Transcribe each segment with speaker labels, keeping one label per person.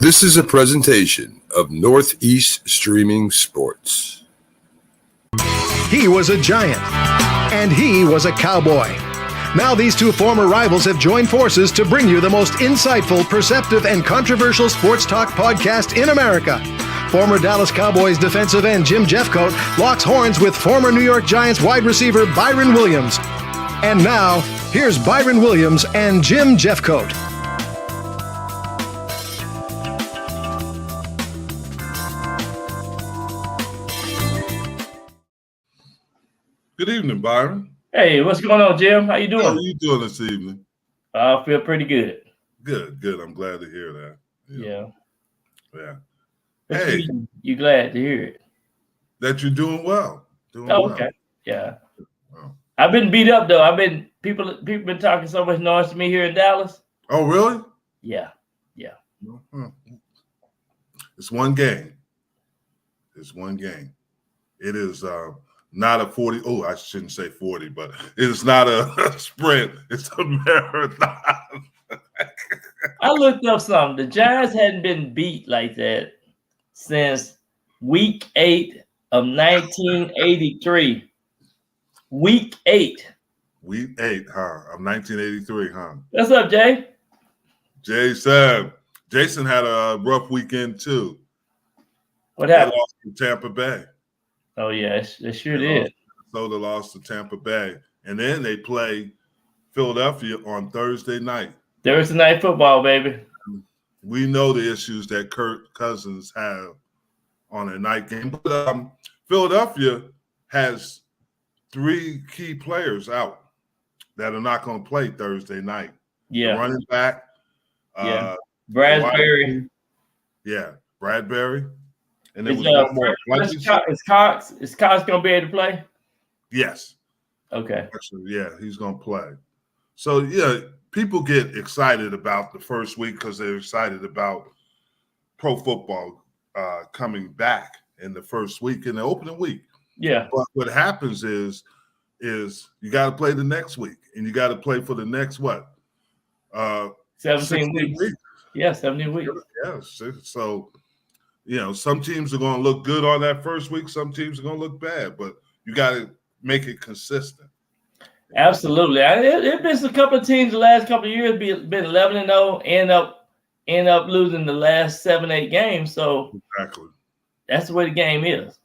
Speaker 1: This is a presentation of Northeast Streaming Sports.
Speaker 2: He was a giant, and he was a cowboy. Now these two former rivals have joined forces to bring you the most insightful, perceptive, and controversial sports talk podcast in America. Former Dallas Cowboys defensive end Jim Jeffcoat locks horns with former New York Giants wide receiver Byron Williams. And now, here's Byron Williams and Jim Jeffcoat.
Speaker 3: Good evening, Byron.
Speaker 4: Hey, what's going on, Jim? How you doing?
Speaker 3: How are you doing this evening?
Speaker 4: I feel pretty good.
Speaker 3: Good. I'm glad to hear that. Yeah. Hey,
Speaker 4: you glad to hear it?
Speaker 3: That you're doing well.
Speaker 4: Okay. Yeah.
Speaker 3: Wow.
Speaker 4: I've been beat up though. People been talking so much noise to me here in Dallas.
Speaker 3: Oh, really?
Speaker 4: Yeah.
Speaker 3: It's one game. It is not a 40. Oh, I shouldn't say 40, but it's not a sprint. It's a marathon.
Speaker 4: I looked up something. The Giants hadn't been beat like that since week 8 of 1983. Week 8.
Speaker 3: Week 8, of 1983,
Speaker 4: What's up, Jay?
Speaker 3: Jason had a rough weekend too.
Speaker 4: What happened?
Speaker 3: They lost to Tampa Bay.
Speaker 4: Oh yeah, it sure did.
Speaker 3: So they lost to Tampa Bay, and then they play Philadelphia on Thursday night.
Speaker 4: Thursday night football, baby.
Speaker 3: We know the issues that Kirk Cousins have on a night game, but Philadelphia has 3 key players out that are not going to play Thursday night.
Speaker 4: Yeah,
Speaker 3: the running back.
Speaker 4: Bradbury.
Speaker 3: Bradbury. And
Speaker 4: Is Cox going to be able to play?
Speaker 3: Yes.
Speaker 4: Okay.
Speaker 3: Actually, yeah, he's going to play. So, yeah, people get excited about the first week because they're excited about pro football coming back in the first week, in the opening week.
Speaker 4: Yeah.
Speaker 3: But what happens is you got to play the next week, and you got to play for the next
Speaker 4: 17 weeks. Yeah, 17 weeks.
Speaker 3: Yeah. So, some teams are going to look good on that first week. Some teams are going to look bad, but you got to make it consistent.
Speaker 4: Absolutely. There's been a couple of teams the last couple of years been 11-0, end up losing the last 7-8 games. So
Speaker 3: exactly,
Speaker 4: that's the way the game is.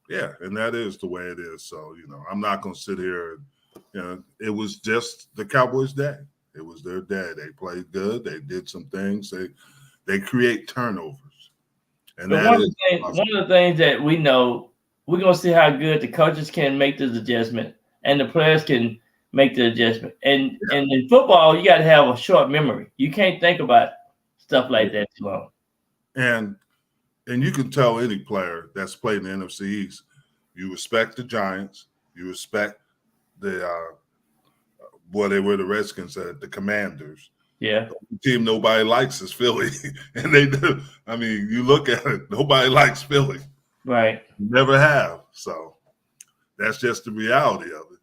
Speaker 3: Yeah, and that is the way it is. So I'm not going to sit here. It was just the Cowboys' day. It was their day. They played good. They did some things. They create turnovers. And
Speaker 4: one of the things that we know, we're going to see how good the coaches can make this adjustment and the players can make the adjustment. And in football, you got to have a short memory. You can't think about stuff like that too long. And
Speaker 3: you can tell any player that's played in the NFC East, you respect the Giants, you respect the they were the Redskins, the Commanders.
Speaker 4: Yeah.
Speaker 3: The team nobody likes is Philly. And they do. I mean, you look at it, nobody likes Philly.
Speaker 4: Right.
Speaker 3: Never have. So that's just the reality of it.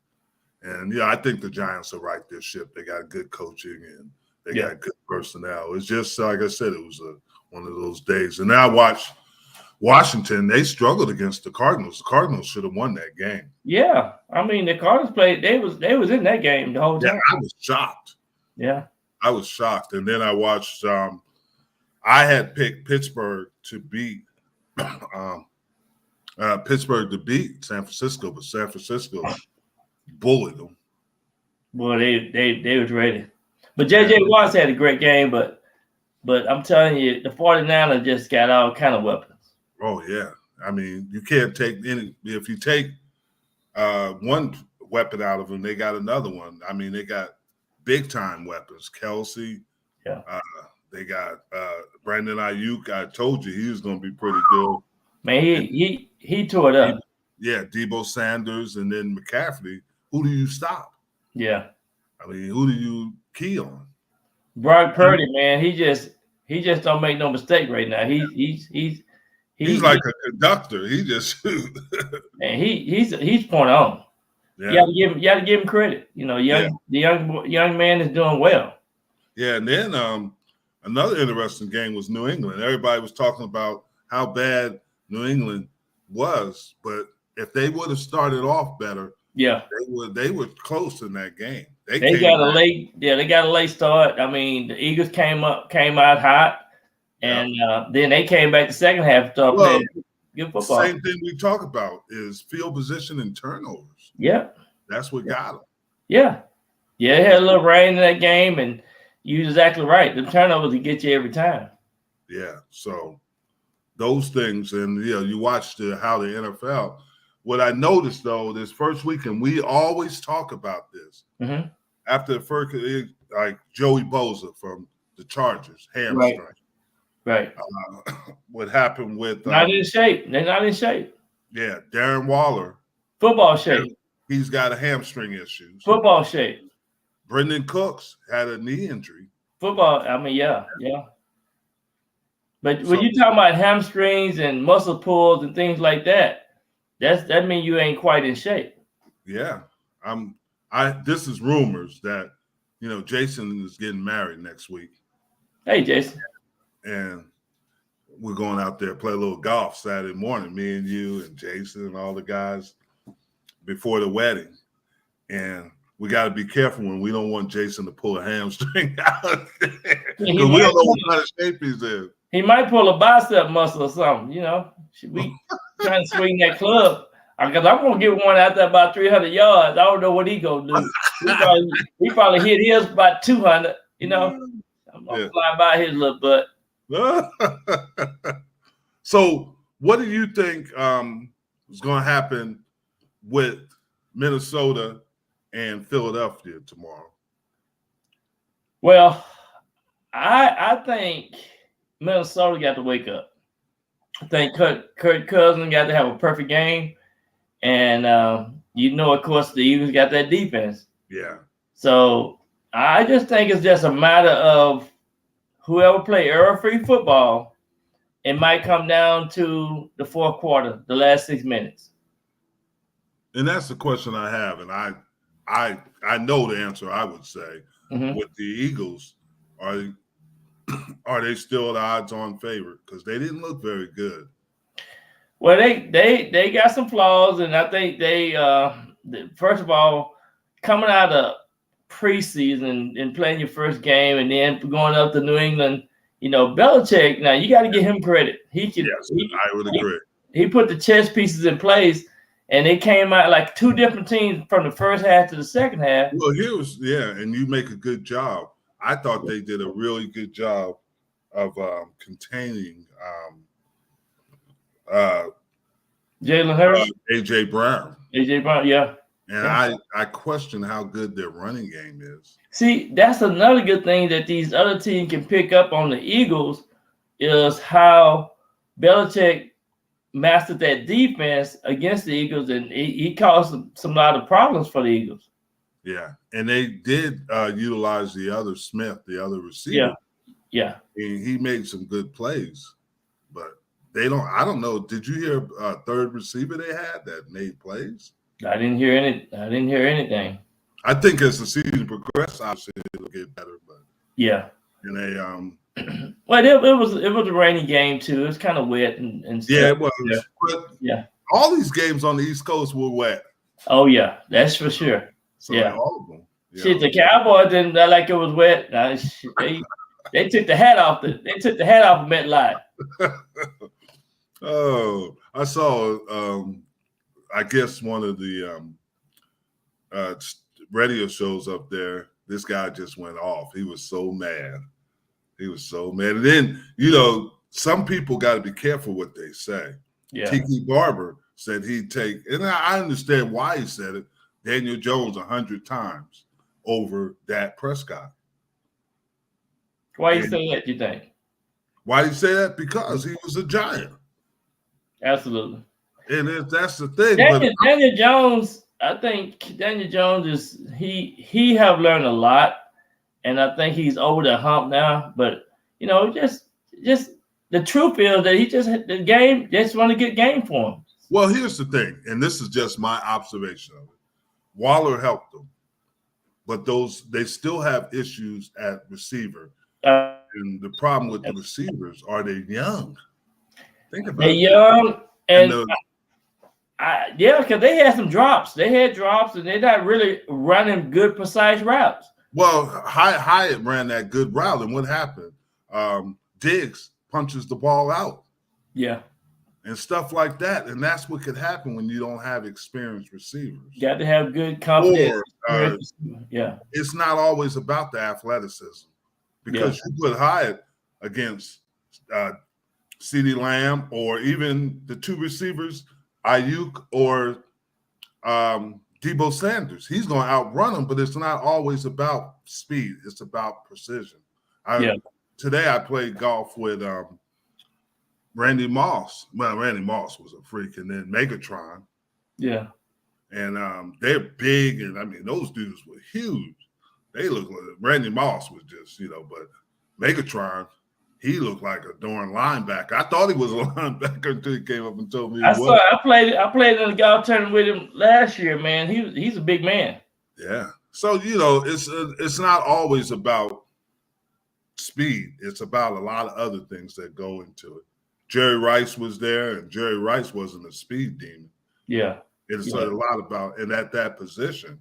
Speaker 3: And, I think the Giants will right this ship. They got good coaching and they got good personnel. It's just, like I said, it was one of those days. And now I watch Washington. They struggled against the Cardinals. The Cardinals should have won that game.
Speaker 4: Yeah. I mean, the Cardinals played. They was in that game the whole time.
Speaker 3: Yeah, I was shocked.
Speaker 4: Yeah.
Speaker 3: I was shocked. And then I watched I had picked Pittsburgh to beat San Francisco, but San Francisco bullied them.
Speaker 4: Boy, they was ready. But J.J. Watts had a great game, but I'm telling you, the 49ers just got all kind of weapons.
Speaker 3: Oh, yeah. I mean, you can't take any – if you take one weapon out of them, they got another one. I mean, they got big-time weapons. Kelsey.
Speaker 4: Yeah.
Speaker 3: They got Brandon Ayuk. I told you he was going to be pretty good.
Speaker 4: Man, he tore it up.
Speaker 3: Yeah, Debo Sanders and then McCaffrey. Who do you stop?
Speaker 4: Yeah.
Speaker 3: I mean, who do you key on?
Speaker 4: Brock Purdy, man, he just don't make no mistake right now. He's
Speaker 3: like a conductor. He just
Speaker 4: and he's point on.
Speaker 3: Yeah.
Speaker 4: You got to give him credit. You know, the young man is doing well.
Speaker 3: Yeah, and then another interesting game was New England. Everybody was talking about how bad New England was, but if they would have started off better, they were close in that game. They got
Speaker 4: a late start. I mean, the Eagles came out hot, and then they came back the second half and started playing good football.
Speaker 3: Same thing we talk about is field position and turnovers.
Speaker 4: Yeah,
Speaker 3: that's what got them.
Speaker 4: Yeah, it had a little rain in that game, and you're exactly right. The turnovers will get you every time.
Speaker 3: Yeah, so those things, and you watch how the NFL. What I noticed though, this first weekend, we always talk about this.
Speaker 4: Mm-hmm.
Speaker 3: After the first, like Joey Bosa from the Chargers, hamstring.
Speaker 4: Right.
Speaker 3: What happened with
Speaker 4: not in shape? They're not in shape.
Speaker 3: Yeah, Darren Waller,
Speaker 4: football shape.
Speaker 3: He's got a hamstring issue.
Speaker 4: Football shape.
Speaker 3: Brendan Cooks had a knee injury.
Speaker 4: Football. I mean, yeah. But when you talk about hamstrings and muscle pulls and things like that, that means you ain't quite in shape.
Speaker 3: Yeah, this is rumors that Jason is getting married next week.
Speaker 4: Hey, Jason.
Speaker 3: And we're going out there play a little golf Saturday morning. Me and you and Jason and all the guys before the wedding, and we got to be careful when we don't want Jason to pull a hamstring out because we don't know what kind of shape he's in.
Speaker 4: He might pull a bicep muscle or something. Should we trying to swing that club? Because I'm gonna get one out there about 300 yards. I don't know what he gonna do. He probably hit his about 200. I'm gonna fly by his little butt.
Speaker 3: So, what do you think is going to happen with Minnesota and Philadelphia tomorrow?
Speaker 4: Well, I think Minnesota got to wake up. I think Kirk Cousins got to have a perfect game, and of course, the Eagles got that defense.
Speaker 3: Yeah.
Speaker 4: So I just think it's just a matter of whoever play error-free football, it might come down to the fourth quarter, the last 6 minutes.
Speaker 3: And that's the question I have, and I know the answer. I would say with the Eagles, are they still the odds-on favorite? Because they didn't look very good.
Speaker 4: Well, they got some flaws, and I think they first of all, coming out of preseason and playing your first game and then going up to New England, Belichick, now you got to give him credit.
Speaker 3: I would agree.
Speaker 4: He put the chess pieces in place, and they came out like two different teams from the first half to the second half.
Speaker 3: Well, and you make a good job. I thought they did a really good job of containing
Speaker 4: Jalen Hurts,
Speaker 3: AJ Brown,
Speaker 4: yeah.
Speaker 3: And I question how good their running game is.
Speaker 4: See, that's another good thing that these other teams can pick up on the Eagles is how Belichick mastered that defense against the Eagles, and he caused some lot of problems for the Eagles.
Speaker 3: Yeah, and they did utilize the other Smith, the other receiver.
Speaker 4: Yeah.
Speaker 3: And he made some good plays, but they don't. I don't know. Did you hear a third receiver they had that made plays?
Speaker 4: I didn't hear anything.
Speaker 3: I think as the season progresses, obviously it'll get better. But
Speaker 4: yeah,
Speaker 3: and they
Speaker 4: well, it was a rainy game too. It was kind of wet and stuff.
Speaker 3: Yeah, it was.
Speaker 4: Yeah.
Speaker 3: But all these games on the East Coast were wet.
Speaker 4: Oh yeah, that's for sure.
Speaker 3: So all of them.
Speaker 4: Shit, the Cowboys didn't like it was wet. They took the hat off. They took the hat off of MetLife.
Speaker 3: Oh, I saw. I guess one of the radio shows up there. This guy just went off. He was so mad. And then some people got to be careful what they say.
Speaker 4: Yeah.
Speaker 3: Tiki Barber said he'd take, and I understand why he said it. Daniel Jones 100 times over Dak Prescott.
Speaker 4: Why you say that, you think?
Speaker 3: Why did he say that? Because he was a giant.
Speaker 4: Absolutely.
Speaker 3: And that's the thing.
Speaker 4: Daniel Jones, I think Daniel Jones he have learned a lot. and I think he's over the hump now. But you know, just the truth is that he just hit the game. Just want a good game for him.
Speaker 3: Well, here's the thing, and this is just my observation of it. Waller helped them, but they still have issues at receiver. And the problem with the receivers are they young. Think about it.
Speaker 4: They're young, and yeah, because they had some drops. They had drops, and they're not really running good, precise routes.
Speaker 3: Well, Hyatt ran that good route, and what happened? Diggs punches the ball out.
Speaker 4: Yeah.
Speaker 3: And stuff like that. And that's what could happen when you don't have experienced receivers.
Speaker 4: You got to have good confidence.
Speaker 3: Yeah. It's not always about the athleticism. Because you put Hyatt against CeeDee Lamb or even the two receivers, Ayuk or Debo Sanders. He's going to outrun them, but it's not always about speed. It's about precision. Today I played golf with Randy Moss. Well, Randy Moss was a freak, and then Megatron.
Speaker 4: Yeah.
Speaker 3: And they're big, and I mean, those dudes were huge. They look like Randy Moss was just, but Megatron, he looked like a darn linebacker. I thought he was a linebacker until he came up and told me
Speaker 4: I played in a golf tournament with him last year, man. He's a big man.
Speaker 3: Yeah. So, it's not always about speed. It's about a lot of other things that go into it. Jerry Rice was there, and Jerry Rice wasn't a speed demon.
Speaker 4: Yeah.
Speaker 3: It's a lot about, and at that position,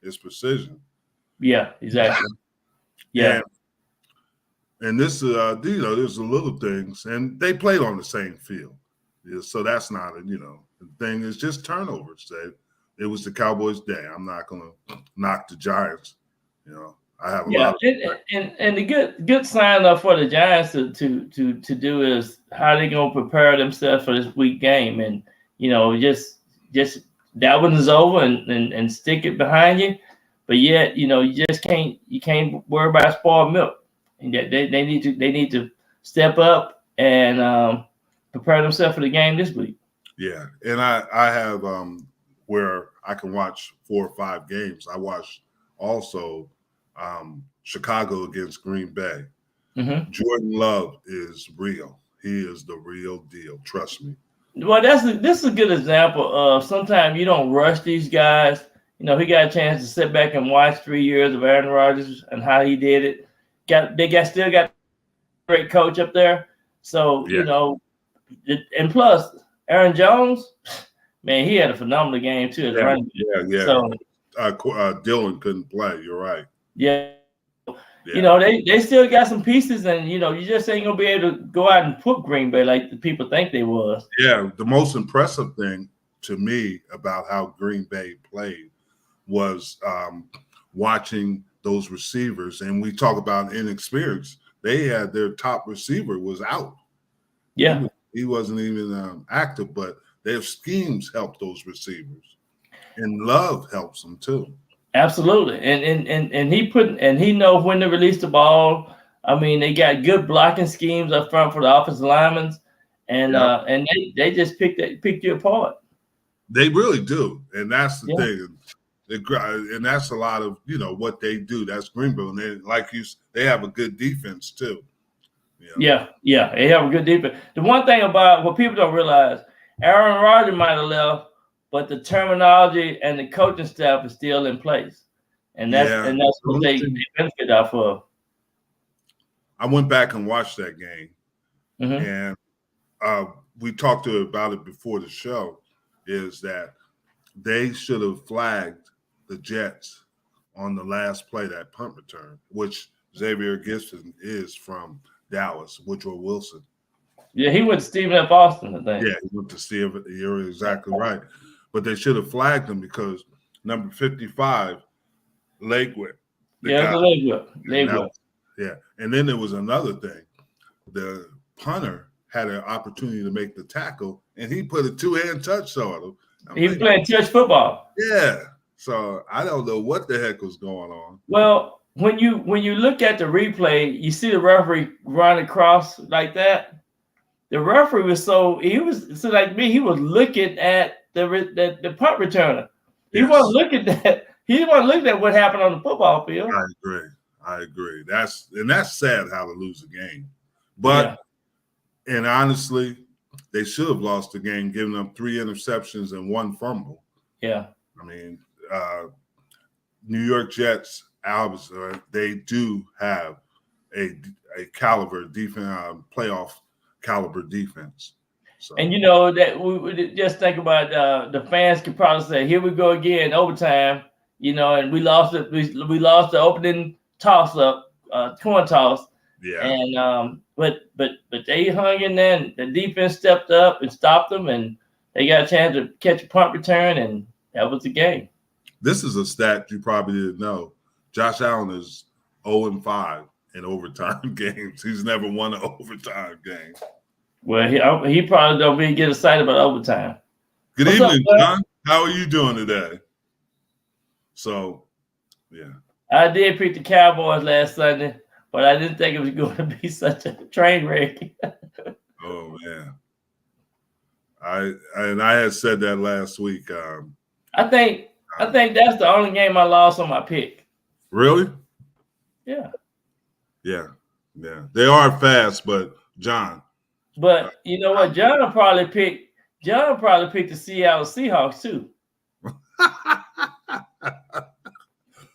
Speaker 3: it's precision.
Speaker 4: Yeah, exactly. Yeah.
Speaker 3: And this, there's the little things, and they played on the same field. Yeah, so that's not, the thing is just turnovers. It was the Cowboys' day. I'm not going to knock the Giants. I have a lot.
Speaker 4: And the good sign for the Giants to do is how they gonna prepare themselves for this week game, and just that one is over and stick it behind you, but yet you just can't worry about spoiled milk, and they need to step up and prepare themselves for the game this week.
Speaker 3: Yeah, and I have where I can watch 4 or 5 games. I watched also. Chicago against Green Bay. Mm-hmm. Jordan Love is real. He is the real deal. Trust me.
Speaker 4: Well, this is a good example of sometimes you don't rush these guys. He got a chance to sit back and watch 3 years of Aaron Rodgers and how he did it. Still got a great coach up there. So, and plus Aaron Jones, man, he had a phenomenal game too.
Speaker 3: Yeah.
Speaker 4: So
Speaker 3: Dylan couldn't play. You're right.
Speaker 4: Yeah. They still got some pieces, and you just ain't gonna be able to go out and put Green Bay like the people think they was.
Speaker 3: Yeah, the most impressive thing to me about how Green Bay played was watching those receivers, and we talk about inexperience. They had their top receiver was out.
Speaker 4: Yeah,
Speaker 3: he wasn't even active, but their schemes helped those receivers, and Love helps them too.
Speaker 4: Absolutely, and he knows when to release the ball. I mean, they got good blocking schemes up front for the offensive linemen, and they just pick you apart.
Speaker 3: They really do, and that's the thing. And that's a lot of what they do. That's Greenville, and they have a good defense too.
Speaker 4: Yeah, they have a good defense. The one thing about what people don't realize, Aaron Rodgers might have left, but the terminology and the coaching staff is still in place, and that's what they benefit off of.
Speaker 3: I went back and watched that game,
Speaker 4: mm-hmm.
Speaker 3: and we talked about it before the show. Is that they should have flagged the Jets on the last play, that punt return, which Xavier Gibson is from Dallas, Woodrow Wilson.
Speaker 4: Yeah, he went to Stephen F. Austin, I think.
Speaker 3: Yeah, he went to Stephen. You're exactly right. But they should have flagged him because number 55, Lakewood.
Speaker 4: Lakewood.
Speaker 3: Yeah. And then there was another thing. The punter had an opportunity to make the tackle, and he put a 2-hand touch on him.
Speaker 4: He was playing touch football.
Speaker 3: Yeah. So I don't know what the heck was going on.
Speaker 4: Well, when you look at the replay, you see the referee run across like that. The referee was he was looking at the punt returner. He wasn't looking at what happened on the football field.
Speaker 3: I agree. That's sad how to lose a game. But and honestly, they should have lost the game, giving them 3 interceptions and 1 fumble.
Speaker 4: Yeah.
Speaker 3: I mean, New York Jets, they do have a caliber defense, playoff caliber defense. So.
Speaker 4: And you know that we just think about the fans could probably say, "Here we go again, overtime." You know, and we lost it. We lost the opening toss up, coin toss.
Speaker 3: Yeah.
Speaker 4: And but they hung in there, and the defense stepped up and stopped them, and they got a chance to catch a punt return, and that was the game.
Speaker 3: This is a stat you probably didn't know. Josh Allen is 0-5 in overtime games. He's never won an overtime game.
Speaker 4: Well, he probably don't really get excited about overtime.
Speaker 3: Good evening, John. How are you doing today? So, yeah.
Speaker 4: I did pick the Cowboys last Sunday, but I didn't think it was going to be such a train wreck.
Speaker 3: Oh man, I had said that last week.
Speaker 4: I think that's the only game I lost on my pick.
Speaker 3: Really?
Speaker 4: Yeah.
Speaker 3: Yeah. They are fast, but John.
Speaker 4: But you know what? John will probably pick the Seattle Seahawks too.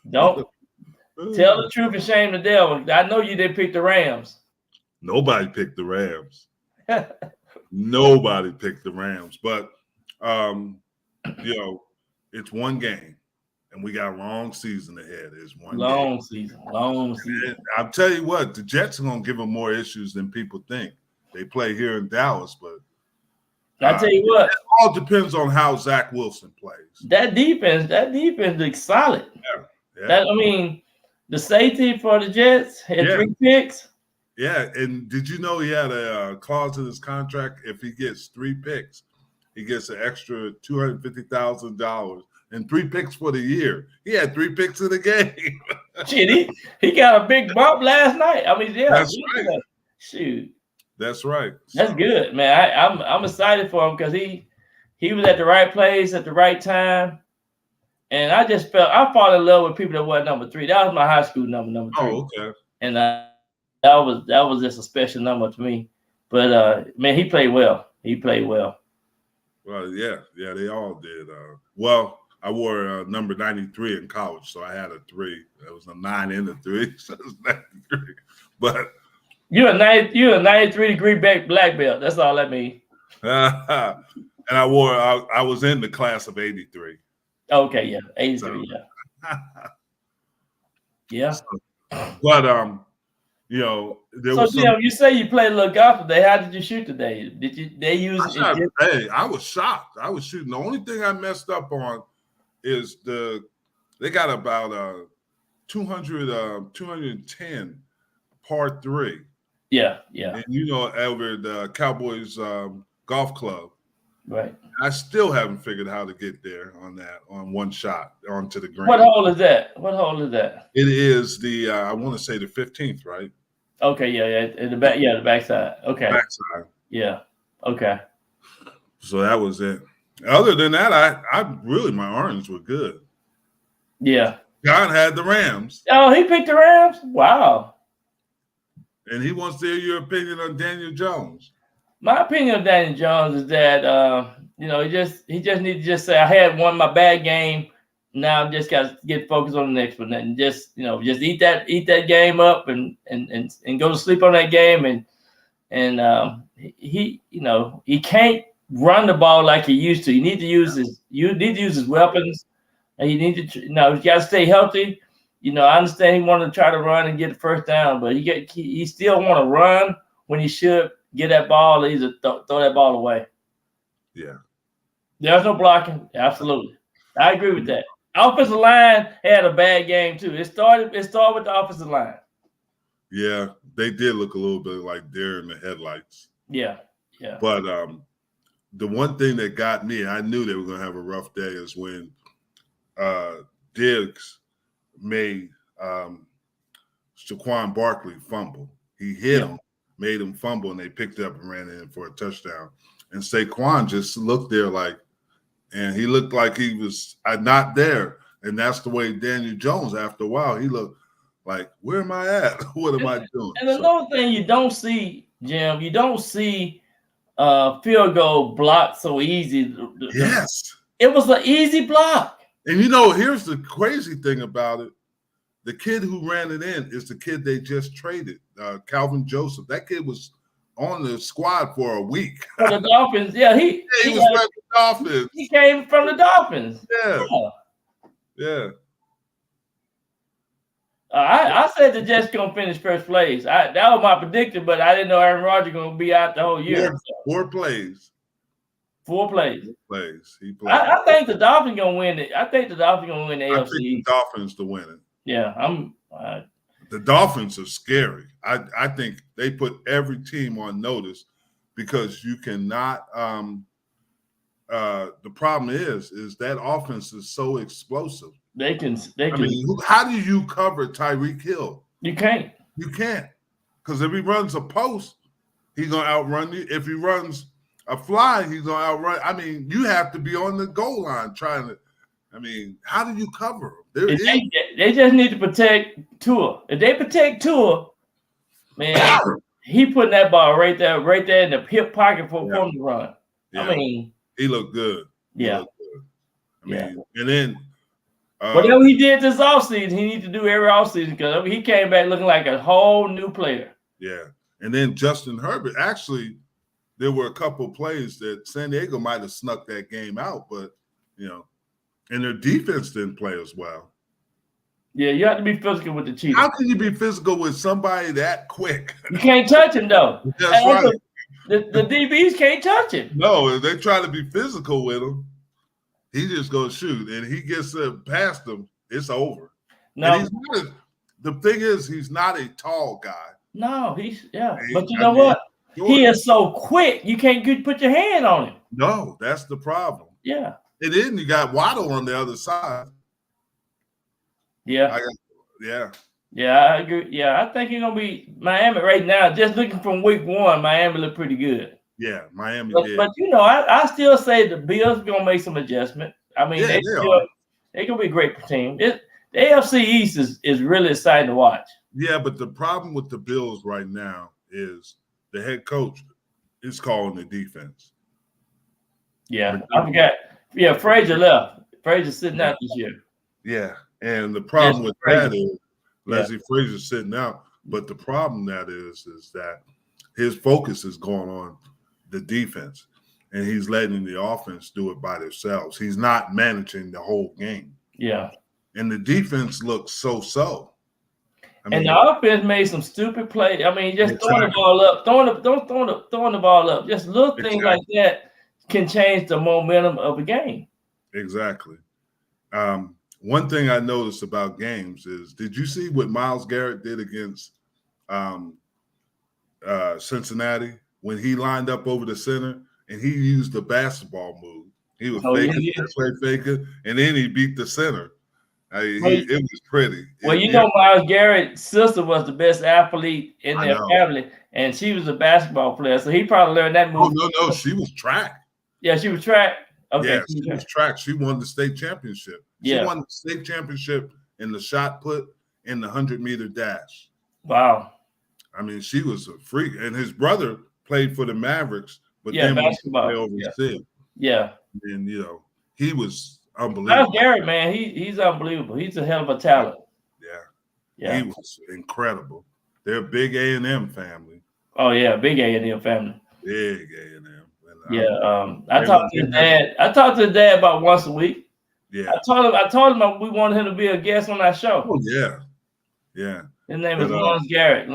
Speaker 4: Don't tell the truth and shame the devil. I know you didn't pick the Rams.
Speaker 3: Nobody picked the Rams. Nobody picked the Rams. But it's one game, and we got a long season ahead. It's one
Speaker 4: long
Speaker 3: game.
Speaker 4: season.
Speaker 3: And I'll tell you what, the Jets are gonna give them more issues than people think. They play here in Dallas, but
Speaker 4: I tell you what,
Speaker 3: it all depends on how Zach Wilson plays.
Speaker 4: That defense looks solid.
Speaker 3: Yeah.
Speaker 4: I mean, the safety for the Jets had 3 picks.
Speaker 3: Yeah, and did you know he had a clause in his contract? If he gets 3 picks, he gets an extra $250,000 and 3 picks for the year. He had 3 picks in the game.
Speaker 4: Shit, he got a big bump last night. I mean, yeah,
Speaker 3: that's right.
Speaker 4: Shoot,
Speaker 3: that's right.
Speaker 4: That's good, man. I'm excited for him because he was at the right place at the right time, and I just I fall in love with people that were number 3. That was my high school number 3.
Speaker 3: Oh, okay.
Speaker 4: And that was just a special number to me. But man, he played well.
Speaker 3: Well, yeah, they all did. Well, I wore number 93 in college, so I had a 3. There was a 9 in the 3, so it was 93. But
Speaker 4: you're a 93-degree black belt. That's all that means.
Speaker 3: And I was in the class of 83.
Speaker 4: Okay, yeah, 83, so. Yeah.
Speaker 3: But there was
Speaker 4: you say you played a little golf today. How did you shoot today? They use it?
Speaker 3: Hey, I was shocked. I was shooting. The only thing I messed up on is they got about 210 par 3.
Speaker 4: Yeah.
Speaker 3: And over the Cowboys golf club.
Speaker 4: Right.
Speaker 3: I still haven't figured out how to get there on one shot onto the green.
Speaker 4: What hole is that?
Speaker 3: It is the I want to say the 15th, right?
Speaker 4: Okay, yeah. In the back, the backside. Okay.
Speaker 3: Backside.
Speaker 4: Yeah. Okay.
Speaker 3: So that was it. Other than that, I really my earnings were good.
Speaker 4: Yeah.
Speaker 3: John had the Rams.
Speaker 4: Oh, he picked the Rams? Wow.
Speaker 3: And he wants to hear your opinion on Daniel Jones.
Speaker 4: My opinion of Daniel Jones is that he just needs to say I had won my bad game. Now I just got to get focused on the next one, and just eat that game up and go to sleep on that game. And he can't run the ball like he used to. You need to use his weapons, and you need to you got to stay healthy. I understand he wanted to try to run and get the first down, but he still want to run when he should get that ball, either throw that ball away.
Speaker 3: Yeah.
Speaker 4: There's no blocking. Absolutely. I agree with that. Offensive line had a bad game too. It started with the offensive line.
Speaker 3: Yeah, they did look a little bit like deer in the headlights.
Speaker 4: Yeah.
Speaker 3: But the one thing that got me, I knew they were going to have a rough day, is when Diggs made Saquon Barkley fumble. He hit him, made him fumble, and they picked up and ran in for a touchdown. And Saquon just looked there and he looked like he was not there. And that's the way Daniel Jones, after a while, he looked Like, where am I at? What am I doing?
Speaker 4: And another thing you don't see, Jim, you don't see field goal blocked so easy.
Speaker 3: Yes.
Speaker 4: It was an easy block.
Speaker 3: And here's the crazy thing about it. The kid who ran it in is the kid they just traded, Calvin Joseph. That kid was on the squad for a week.
Speaker 4: For the Dolphins, yeah, he
Speaker 3: was right with the Dolphins.
Speaker 4: He came from the Dolphins.
Speaker 3: Yeah.
Speaker 4: I said the Jets gonna finish first place. That was my prediction, but I didn't know Aaron Rodgers gonna be out the whole year.
Speaker 3: Four plays.
Speaker 4: 4 plays.
Speaker 3: He played.
Speaker 4: I think the Dolphins gonna win it. I think the Dolphins gonna win the AFC.
Speaker 3: I think the Dolphins to win it.
Speaker 4: Yeah,
Speaker 3: the Dolphins are scary. I think they put every team on notice because you cannot. The problem is that offense is so explosive.
Speaker 4: They can. I
Speaker 3: mean, how do you cover Tyreek Hill?
Speaker 4: You can't.
Speaker 3: You can't, because if he runs a post, he's gonna outrun you. If he runs a fly, he's gonna outrun. I mean, you have to be on the goal line trying to. I mean, how do you cover him?
Speaker 4: They just need to protect Tua. If they protect Tua, man, he putting that ball right there in the hip pocket for him to run.
Speaker 3: Yeah.
Speaker 4: I mean,
Speaker 3: he looked good.
Speaker 4: Yeah.
Speaker 3: I mean, and then
Speaker 4: whatever he did this offseason, he needs to do every offseason because he came back looking like a whole new player.
Speaker 3: Yeah. And then Justin Herbert, actually, there were a couple of plays that San Diego might have snuck that game out, but, and their defense didn't play as well.
Speaker 4: Yeah, you have to be physical with the Chiefs.
Speaker 3: How can you be physical with somebody that quick?
Speaker 4: You can't touch him, though.
Speaker 3: That's right.
Speaker 4: The DBs can't touch him.
Speaker 3: No, if they try to be physical with him, he just going to shoot. And he gets past them, it's over.
Speaker 4: No.
Speaker 3: The thing is, he's not a tall guy.
Speaker 4: No, but you know what? He is so quick, you can't put your hand on him.
Speaker 3: No, that's the problem.
Speaker 4: Yeah.
Speaker 3: And then you got Waddle on the other side.
Speaker 4: Yeah.
Speaker 3: Yeah,
Speaker 4: I agree. Yeah, I think he's going to be Miami right now. Just looking from week 1, Miami looked pretty good.
Speaker 3: Yeah, Miami did.
Speaker 4: But I still say the Bills are going to make some adjustment. I mean, they're going to be a great team. The AFC East is really exciting to watch.
Speaker 3: Yeah, but the problem with the Bills right now is the head coach is calling the defense.
Speaker 4: Yeah, I forgot. Yeah, Frazier left. Frazier's sitting out this year.
Speaker 3: Yeah, and the problem with that is Leslie Frazier's sitting out. But the problem that is that his focus is going on the defense, and he's letting the offense do it by themselves. He's not managing the whole game.
Speaker 4: Yeah.
Speaker 3: And the defense looks so.
Speaker 4: And the offense made some stupid plays. I mean, just throwing the ball up, throwing the ball up. Just little things like that can change the momentum of a game.
Speaker 3: Exactly. One thing I noticed about games is, did you see what Myles Garrett did against Cincinnati when he lined up over the center and he used the basketball move? He was faking, and then he beat the center. It was pretty.
Speaker 4: Well, Myles Garrett's sister was the best athlete in their family, and she was a basketball player, so he probably learned that move.
Speaker 3: Oh, no, she was track.
Speaker 4: Yeah, she was track. Okay.
Speaker 3: Yeah, she was track. She won the state championship. She won the state championship in the shot put in the 100-meter dash.
Speaker 4: Wow.
Speaker 3: I mean, she was a freak. And his brother played for the Mavericks, but
Speaker 4: then
Speaker 3: basketball. Play overseas.
Speaker 4: Yeah.
Speaker 3: And, he was unbelievable.
Speaker 4: Myles Garrett, man, he's unbelievable. He's a hell of a talent. Yeah.
Speaker 3: He was incredible. They're a big A&M family.
Speaker 4: Oh, yeah, big A&M family.
Speaker 3: Big A&M.
Speaker 4: Yeah, I talked to his dad. I talked to his dad about once a week.
Speaker 3: Yeah,
Speaker 4: I told him we wanted him to be a guest on our show.
Speaker 3: Oh yeah.
Speaker 4: His name is Lance Garrett.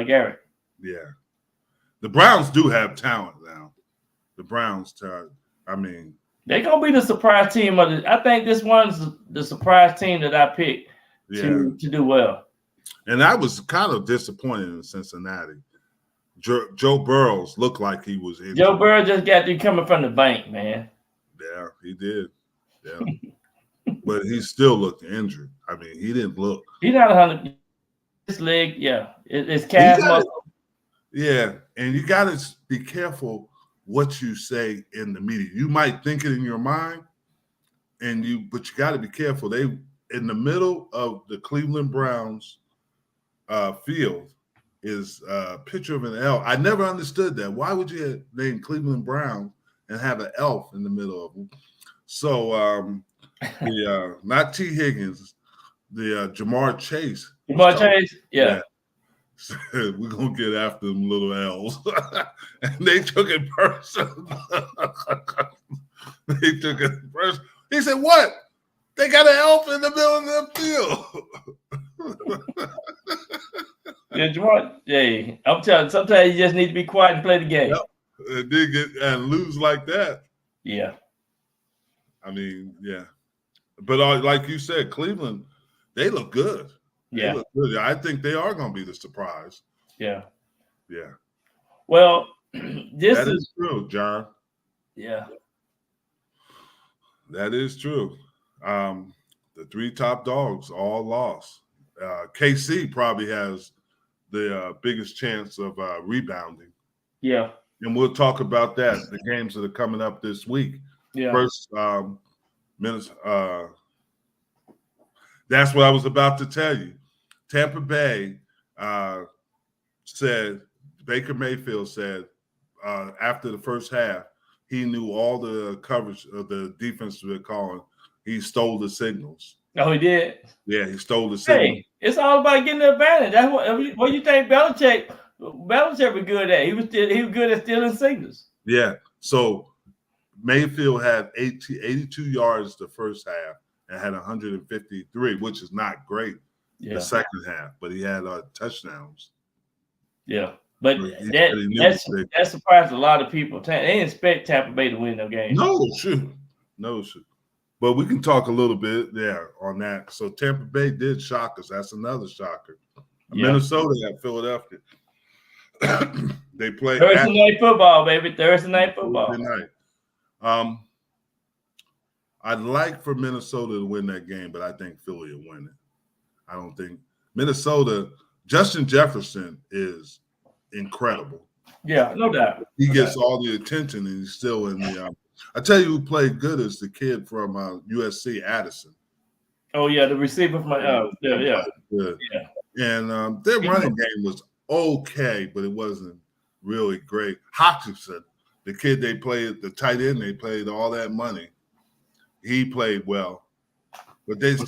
Speaker 4: Garrett.
Speaker 3: Yeah, the Browns do have talent now. The Browns, I mean,
Speaker 4: they're gonna be the surprise team I think this one's the surprise team that I picked to do well.
Speaker 3: And I was kind of disappointed in Cincinnati. Joe Burrows looked like he was injured.
Speaker 4: Joe Burrow just got you coming from the bank, man.
Speaker 3: Yeah, he did. Yeah. But he still looked injured. I mean, he didn't look.
Speaker 4: He's not 100. His leg, it's calf muscle.
Speaker 3: Yeah, and you got to be careful what you say in the media. You might think it in your mind, but you got to be careful. in the middle of the Cleveland Browns field is a picture of an elf. I never understood that. Why would you name Cleveland Browns and have an elf in the middle of them? So the not T. Higgins, the Jamar Chase.
Speaker 4: Jamar Chase, yeah.
Speaker 3: Said, we're gonna get after them little elves. And they took it personal. They took it personal. He said, what? They got an elf in the middle of the field.
Speaker 4: Yeah, Jamar, hey, I'm telling you, sometimes you just need to be quiet and play the game.
Speaker 3: Yep. And then and lose like that.
Speaker 4: Yeah.
Speaker 3: I mean, yeah. But like you said, Cleveland, they look good.
Speaker 4: Yeah.
Speaker 3: They look good. I think they are going to be the surprise.
Speaker 4: Yeah.
Speaker 3: Yeah.
Speaker 4: Well, this
Speaker 3: is true, John.
Speaker 4: Yeah.
Speaker 3: That is true. The 3 top dogs all lost. KC probably has the biggest chance of rebounding.
Speaker 4: Yeah.
Speaker 3: And we'll talk about that, the games that are coming up this week.
Speaker 4: Yeah.
Speaker 3: First, that's what I was about to tell you. Tampa Bay said, Baker Mayfield said after the first half, he knew all the coverage of the defense they're calling. He stole the signals.
Speaker 4: Oh, he did?
Speaker 3: Yeah, he stole the signals.
Speaker 4: Hey, it's all about getting the advantage. That's what you think Belichick was good at. He was good at stealing signals.
Speaker 3: Yeah. So Mayfield had 82 yards the first half and had 153, which is not great the second half, but he had touchdowns.
Speaker 4: Yeah. But that surprised a lot of people. They didn't expect Tampa Bay to win no game.
Speaker 3: No, shoot. But we can talk a little bit there on that. So Tampa Bay did shock us. That's another shocker. Yeah. Minnesota at Philadelphia. They play
Speaker 4: Thursday night football, baby. Thursday night football.
Speaker 3: Thursday night. I'd like for Minnesota to win that game, but I think Philly will win it. I don't think Minnesota. Justin Jefferson is incredible.
Speaker 4: Yeah, no doubt.
Speaker 3: He gets all the attention, and he's still in the. I tell you, who played good is the kid from USC, Addison.
Speaker 4: Oh yeah, the receiver from yeah.
Speaker 3: And their running game was okay, but it wasn't really great. Hutchinson, the kid they played, the tight end they paid all that money, he played well. But there's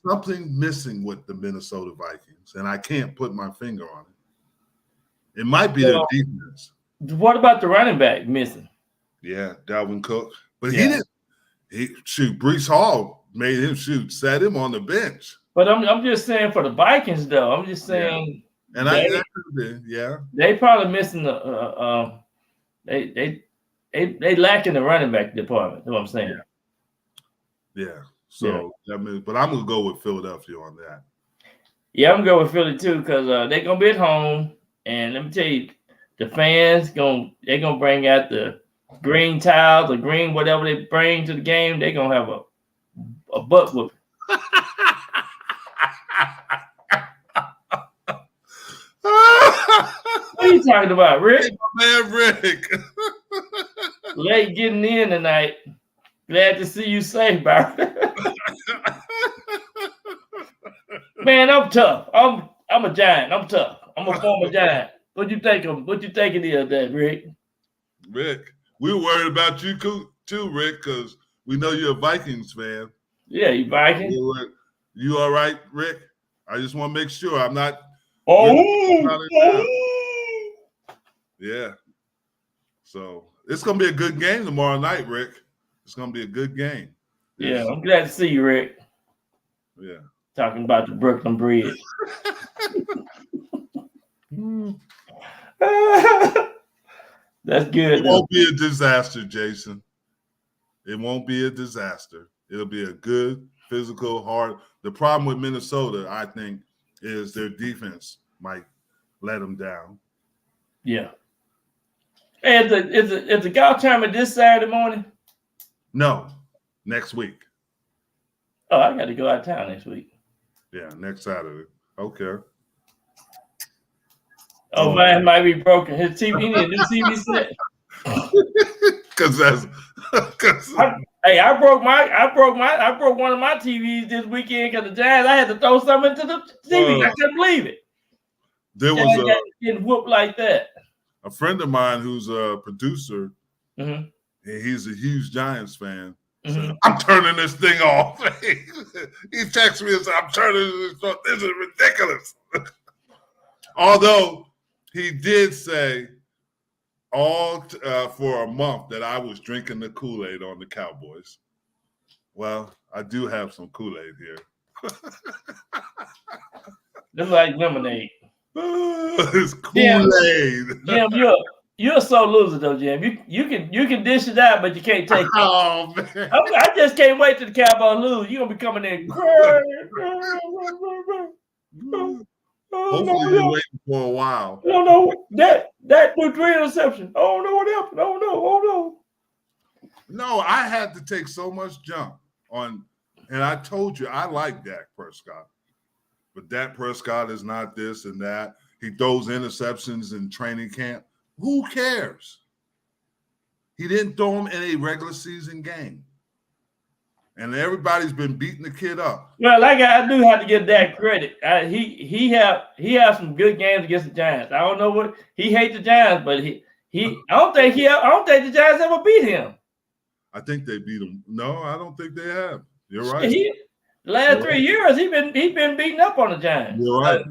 Speaker 3: something missing with the Minnesota Vikings, and I can't put my finger on it. It might be their defense.
Speaker 4: What about the running back missing?
Speaker 3: Yeah, Dalvin Cook. But he didn't. Breece Hall made him sat him on the bench.
Speaker 4: But I'm just saying for the Vikings, though. I'm just saying.
Speaker 3: Yeah. And that could be,
Speaker 4: they probably missing the they lacking the running back department. That's what I'm saying.
Speaker 3: Yeah. So but I'm gonna go with Philadelphia on that.
Speaker 4: Yeah, I'm gonna go with Philly too because they're gonna be at home, and let me tell you, the fans they're gonna bring out the green tiles, the green whatever they bring to the game. They're gonna have a butt whooping. What are you talking about, Rick?
Speaker 3: Man, Rick.
Speaker 4: Late getting in tonight. Glad to see you safe, Barry. Man, I'm tough. I'm a giant. I'm tough. I'm a former giant. What you think it is, that Rick?
Speaker 3: Rick, we were worried about you too, Rick, because we know you're a Vikings fan.
Speaker 4: Yeah, you Vikings.
Speaker 3: You all right, Rick? I just want to make sure I'm not. Yeah. So it's gonna be a good game tomorrow night, Rick. It's gonna be a good game.
Speaker 4: Yeah, I'm glad to see you, Rick.
Speaker 3: Yeah.
Speaker 4: Talking about the Brooklyn Bridge. That's good.
Speaker 3: It won't be a disaster, Jason. It won't be a disaster. It'll be a good, physical, hard. The problem with Minnesota, I think, is their defense might let them down.
Speaker 4: Yeah. And is the golf tournament this Saturday morning?
Speaker 3: No, next week.
Speaker 4: Oh, I got to go out of town next week.
Speaker 3: Yeah, next Saturday. Okay.
Speaker 4: Oh, mine might be broken. His TV, he need a new TV set.
Speaker 3: Because that's
Speaker 4: I broke one of my TVs this weekend because the Giants. I had to throw something into the TV. I couldn't believe it.
Speaker 3: There was
Speaker 4: getting whooped like that.
Speaker 3: a friend of mine who's a producer,
Speaker 4: Mm-hmm.
Speaker 3: and he's a huge Giants fan.
Speaker 4: Mm-hmm.
Speaker 3: Said, I'm turning this thing off. He texted me and said, I'm turning this off. This is ridiculous. Although he did say for a month that I was drinking the Kool-Aid on the Cowboys. Well, I do have some Kool-Aid here.
Speaker 4: It's like lemonade.
Speaker 3: It's Kool-Aid.
Speaker 4: Jim, you're a sore loser though, Jim. You can dish it out, but you can't take it.
Speaker 3: Oh man!
Speaker 4: I just can't wait till the Cowboys lose. You're gonna be coming in.
Speaker 3: Hopefully you're waiting for a while.
Speaker 4: No, that threw 3 interceptions. Oh no, what happened? Oh no.
Speaker 3: No, I had to take so much junk on, and I told you I like Dak Prescott, but Dak Prescott is not this and that. He throws interceptions in training camp. Who cares? He didn't throw them in a regular season game. And everybody's been beating the kid up.
Speaker 4: Well, I do have to give Dak credit. He have some good games against the Giants. I don't know what he hates the Giants, but I don't think the Giants ever beat him.
Speaker 3: I think they beat him. No, I don't think they have. You're right.
Speaker 4: The last 3 years he's been beating up on the Giants.
Speaker 3: You're right.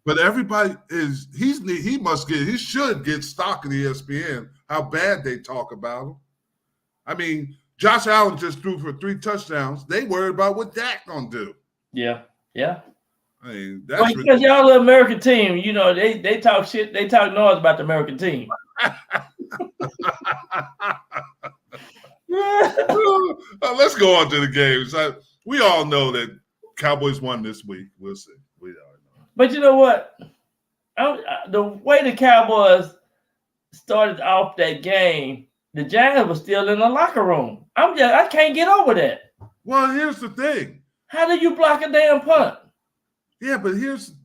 Speaker 3: But everybody he should get stock in ESPN how bad they talk about him. I mean, Josh Allen just threw for 3 touchdowns. They worried about what Dak gonna do.
Speaker 4: Yeah.
Speaker 3: I mean, that's
Speaker 4: because y'all the American team, you know, they talk shit, they talk noise about the American team.
Speaker 3: Let's go on to the games. We all know that Cowboys won this week. We'll see. We all know.
Speaker 4: But you know what? The way the Cowboys started off that game, the Giants were still in the locker room. I can't get over that.
Speaker 3: Well, here's the thing.
Speaker 4: How do you block a damn punt?
Speaker 3: Yeah, but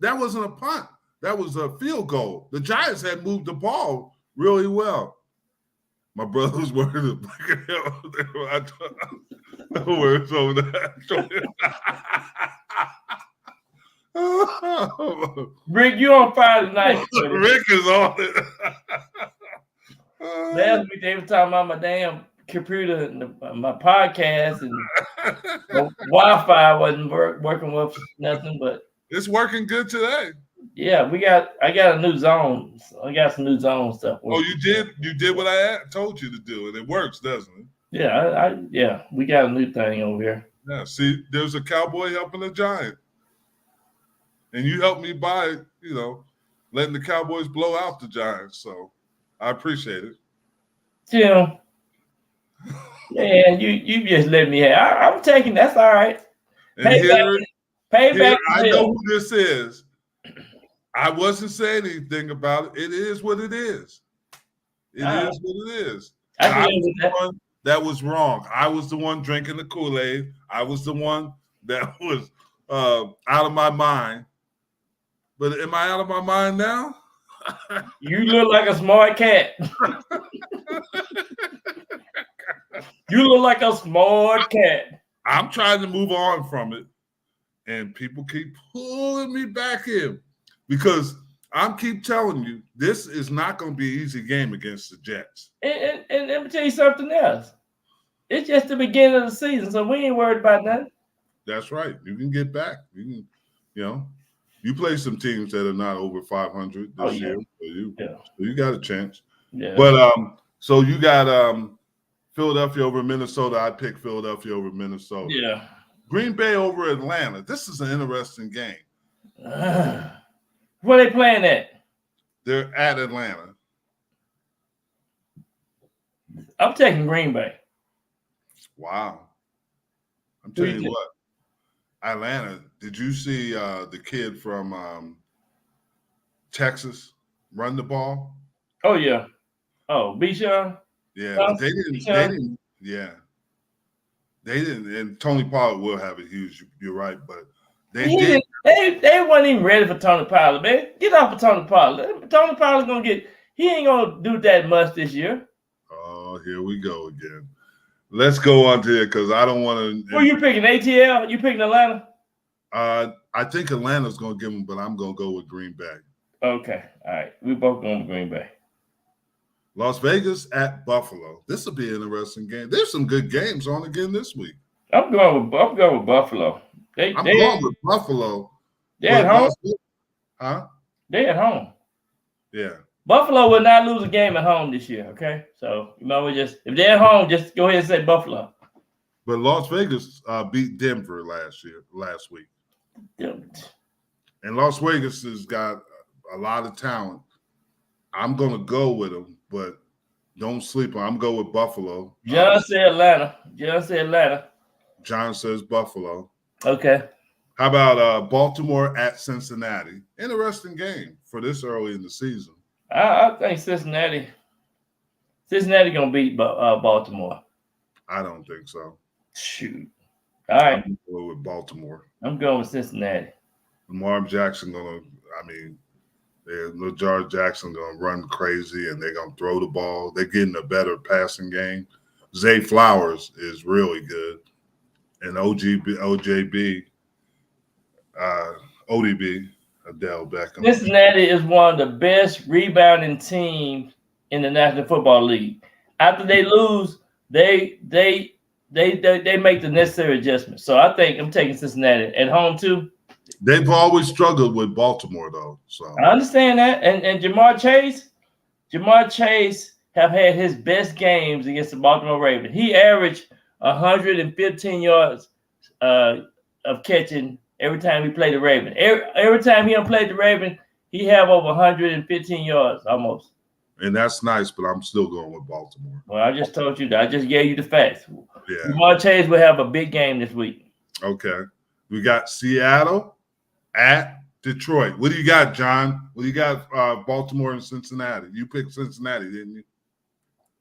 Speaker 3: that wasn't a punt. That was a field goal. The Giants had moved the ball really well. My brother was wearing a blanket. Don't worry over that.
Speaker 4: Rick, you on fire tonight.
Speaker 3: Rick is on it.
Speaker 4: Last week they were talking about my damn computer and my podcast, and the Wi-Fi wasn't working with nothing. But
Speaker 3: it's working good today.
Speaker 4: Yeah, I got a new zone. I got some new zone stuff.
Speaker 3: Oh, you did? You did what I told you to do, and it works, doesn't it?
Speaker 4: Yeah, we got a new thing over here.
Speaker 3: Yeah, see, there's a Cowboy helping a Giant. And you helped me by, letting the Cowboys blow out the Giants. So I appreciate it.
Speaker 4: Jim, man, you just let me have. I'm taking that's all right. Payback.
Speaker 3: I know who this is. I wasn't saying anything about it. It is what it is. It is what it is. I was the one that was wrong. I was the one drinking the Kool-Aid. I was the one that was out of my mind. But am I out of my mind now?
Speaker 4: You look like a smart cat. You look like a smart cat.
Speaker 3: I'm trying to move on from it. And people keep pulling me back in. Because I keep telling you, this is not going to be an easy game against the Jets.
Speaker 4: And let me tell you something else. It's just the beginning of the season, so we ain't worried about that.
Speaker 3: That's right. You can get back. You can, you play some teams that are not over 500 this year. So you got a chance.
Speaker 4: Yeah.
Speaker 3: But so you got Philadelphia over Minnesota. I picked Philadelphia over Minnesota.
Speaker 4: Yeah.
Speaker 3: Green Bay over Atlanta. This is an interesting game.
Speaker 4: Where they playing at?
Speaker 3: They're at Atlanta.
Speaker 4: I'm taking Green Bay.
Speaker 3: Wow. I'm telling you what. Atlanta, did you see the kid from Texas run the ball?
Speaker 4: Oh, yeah. Oh, Bijan?
Speaker 3: Yeah, they didn't. Yeah. They didn't. And Tony Pollard will have a huge, you're right, but they
Speaker 4: wasn't even ready for Tony Pollard, man. Get off of Tony Pollard. Tony Pollard's gonna get He ain't gonna do that much this year.
Speaker 3: Oh, here we go again. Let's go on to it because I don't want to.
Speaker 4: Who you picking? ATL? You picking Atlanta?
Speaker 3: I think Atlanta's going to give them, but I'm going to go with Green Bay.
Speaker 4: Okay, all right. We both going with Green Bay.
Speaker 3: Las Vegas at Buffalo. This will be an interesting game. There's some good games on again this week.
Speaker 4: I'm going with Buffalo.
Speaker 3: I'm going with Buffalo.
Speaker 4: They're at home.
Speaker 3: Huh?
Speaker 4: They're at home.
Speaker 3: Yeah.
Speaker 4: Buffalo will not lose a game at home this year. Okay, so you know if they're at home, just go ahead and say Buffalo.
Speaker 3: But Las Vegas beat Denver last week. And Las Vegas has got a lot of talent. I'm going to go with them, but don't sleep on. I'm going with Buffalo.
Speaker 4: John said Atlanta.
Speaker 3: John says Buffalo.
Speaker 4: Okay.
Speaker 3: How about Baltimore at Cincinnati? Interesting game for this early in the season.
Speaker 4: I think Cincinnati going to beat Baltimore.
Speaker 3: I don't think so.
Speaker 4: Shoot. All right.
Speaker 3: I'm going with Baltimore.
Speaker 4: I'm going with Cincinnati.
Speaker 3: Lamar Jackson Lamar Jackson going to run crazy and they're going to throw the ball. They're getting a better passing game. Zay Flowers is really good. And ODB, Odell Beckham.
Speaker 4: Cincinnati is one of the best rebounding teams in the National Football League. After they lose, they make the necessary adjustments. So I think I'm taking Cincinnati at home too.
Speaker 3: They've always struggled with Baltimore though. So
Speaker 4: I understand that. And Jamar Chase have had his best games against the Baltimore Ravens. He averaged 115 yards of catching every time he played the Raven. Every time he played the Raven, he have over 115 yards almost.
Speaker 3: And that's nice, but I'm still going with Baltimore.
Speaker 4: Well, I just told you that. I just gave you the facts.
Speaker 3: Yeah.
Speaker 4: Jamar Chase will have a big game this week.
Speaker 3: Okay. We got Seattle at Detroit. What do you got, John? What do you got? Baltimore and Cincinnati. You picked Cincinnati, didn't you?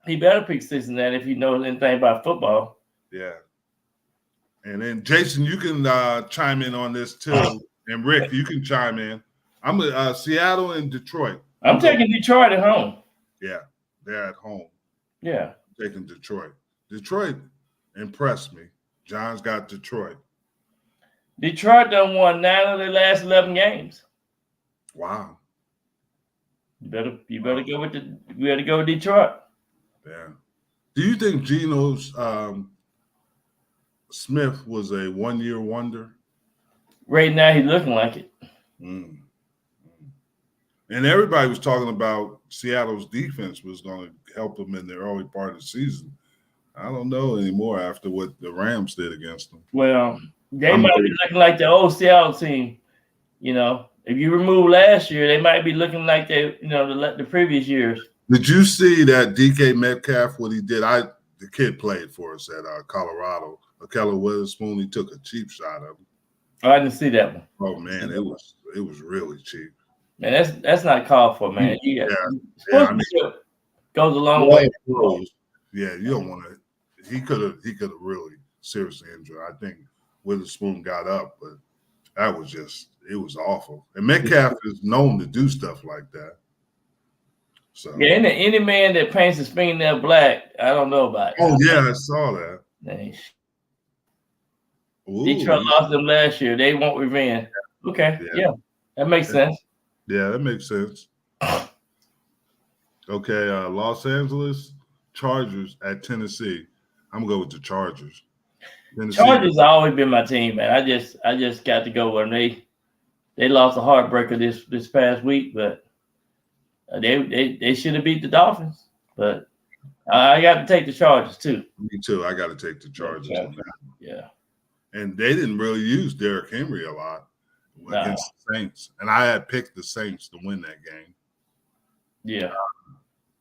Speaker 4: He better pick Cincinnati if he knows anything about football.
Speaker 3: Yeah. And then Jason, you can chime in on this too. And Rick, you can chime in. I'm with Seattle and Detroit.
Speaker 4: I'm taking Detroit at home.
Speaker 3: Yeah, they're at home.
Speaker 4: Yeah.
Speaker 3: I'm taking Detroit. Detroit impressed me. John's got Detroit.
Speaker 4: Detroit done won 9 of their last 11 games.
Speaker 3: Wow.
Speaker 4: You better go with Detroit.
Speaker 3: Yeah. Do you think Geno Smith was a one-year wonder?
Speaker 4: Right now, he's looking like it.
Speaker 3: Mm. And everybody was talking about Seattle's defense was going to help them in the early part of the season. I don't know anymore after what the Rams did against them.
Speaker 4: Well, they might be looking like the old Seattle team. You know, if you remove last year, they might be looking like the previous years.
Speaker 3: Did you see that DK Metcalf, what he did? The kid played for us at Colorado. Keller Witherspoon, he took a cheap shot of him.
Speaker 4: Oh, I didn't see that one.
Speaker 3: Oh man, it was really cheap.
Speaker 4: Man, that's not called for, man. Sportsmanship goes a long way.
Speaker 3: Yeah, you don't want to. He could have really seriously injured. I think Witherspoon got up, but that was it was awful. And Metcalf is known to do stuff like that. So
Speaker 4: yeah, any man that paints his fingernail black, I don't know about it.
Speaker 3: Oh yeah, I saw that.
Speaker 4: Detroit lost them last year. They want revenge. Okay, yeah, that makes sense.
Speaker 3: Yeah, that makes sense. Okay, Los Angeles Chargers at Tennessee. I'm gonna go with the Chargers. Tennessee.
Speaker 4: Chargers have always been my team, man. I just got to go with them. They lost a heartbreaker this past week, but they should have beat the Dolphins. But I got to take the Chargers too.
Speaker 3: Me too. I got to take the Chargers.
Speaker 4: Yeah.
Speaker 3: And they didn't really use Derrick Henry a lot against the Saints, and I had picked the Saints to win that game. Yeah.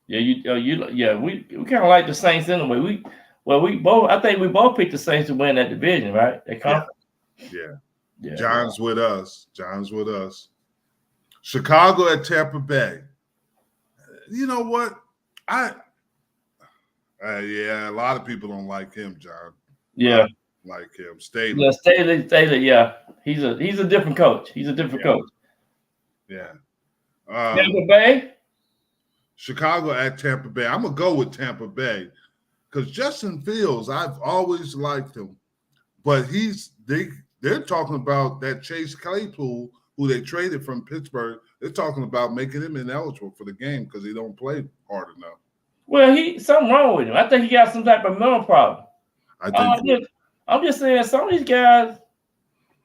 Speaker 4: Yeah, we kind of like the Saints anyway. I think we both picked the Saints to win that division, right? That conference.
Speaker 3: Yeah. John's with us. Chicago at Tampa Bay. You know what? A lot of people don't like him, John.
Speaker 4: Yeah.
Speaker 3: Like him. Staley.
Speaker 4: Yeah, Staley, yeah. He's a different coach. He's a different coach.
Speaker 3: Yeah.
Speaker 4: Tampa Bay?
Speaker 3: Chicago at Tampa Bay. I'm gonna go with Tampa Bay because Justin Fields, I've always liked him, but they're talking about that Chase Claypool, who they traded from Pittsburgh. They're talking about making him ineligible for the game because he don't play hard enough.
Speaker 4: Well, something wrong with him. I think he got some type of mental problem.
Speaker 3: I think
Speaker 4: I'm just saying some of these guys,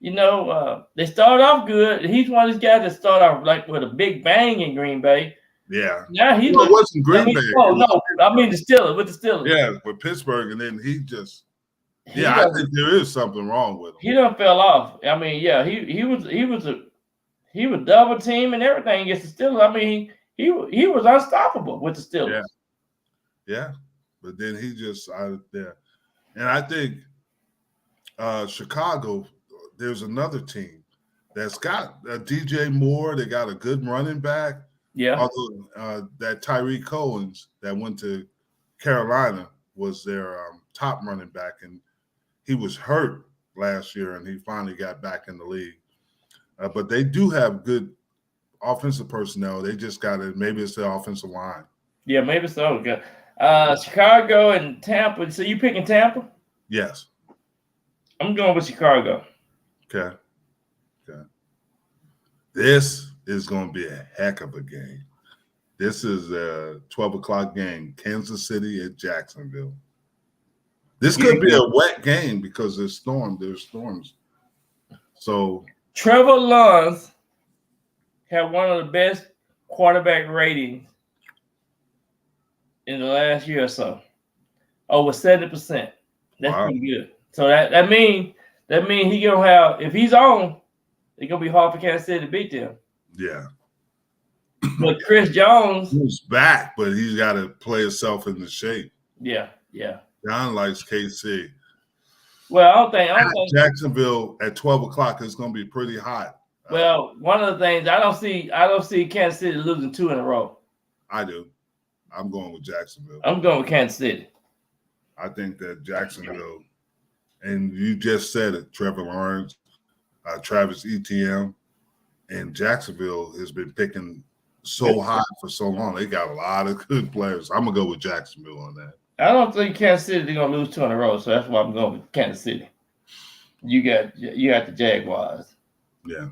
Speaker 4: they start off good. He's one of these guys that start off like with a big bang in Green Bay.
Speaker 3: Yeah.
Speaker 4: Now
Speaker 3: it wasn't Green Bay.
Speaker 4: I mean the Steelers with the Steelers.
Speaker 3: Yeah, with Pittsburgh, and then I think there is something wrong with him.
Speaker 4: He done fell off. I mean, yeah, he was double team and everything against the Steelers. I mean, he was unstoppable with the Steelers.
Speaker 3: Yeah. But then he just out of there. And I think Chicago, there's another team that's got DJ Moore. They got a good running back.
Speaker 4: Yeah.
Speaker 3: Although that Tyreek Cohen's that went to Carolina was their top running back, and he was hurt last year, and he finally got back in the league. But they do have good offensive personnel. They just got it. Maybe it's the offensive line.
Speaker 4: Yeah, maybe so. Chicago and Tampa. So you picking Tampa?
Speaker 3: Yes.
Speaker 4: I'm going with Chicago.
Speaker 3: Okay. This is going to be a heck of a game. This is a 12 o'clock game, Kansas City at Jacksonville. This could be a wet game because there's storms. So
Speaker 4: Trevor Lawrence had one of the best quarterback ratings in the last year or so. Over 70%. That's pretty good. So that means he gonna have, if he's on, it's gonna be hard for Kansas City to beat them.
Speaker 3: Yeah.
Speaker 4: But Chris Jones,
Speaker 3: he's back, but he's got to play himself into shape.
Speaker 4: Yeah.
Speaker 3: John likes KC.
Speaker 4: Well, I don't think
Speaker 3: Jacksonville at 12 o'clock is going to be pretty hot.
Speaker 4: Well, one of the things I don't see Kansas City losing 2 in a row.
Speaker 3: I do. I'm going with Jacksonville.
Speaker 4: I'm going with Kansas City.
Speaker 3: I think that Jacksonville, and you just said it, Trevor Lawrence, Travis Etienne, and Jacksonville has been picking so high for so long. They got a lot of good players. I'm going to go with Jacksonville on that.
Speaker 4: I don't think Kansas City is going to lose 2 in a row, so that's why I'm going with Kansas City. You got the Jaguars.
Speaker 3: Yeah.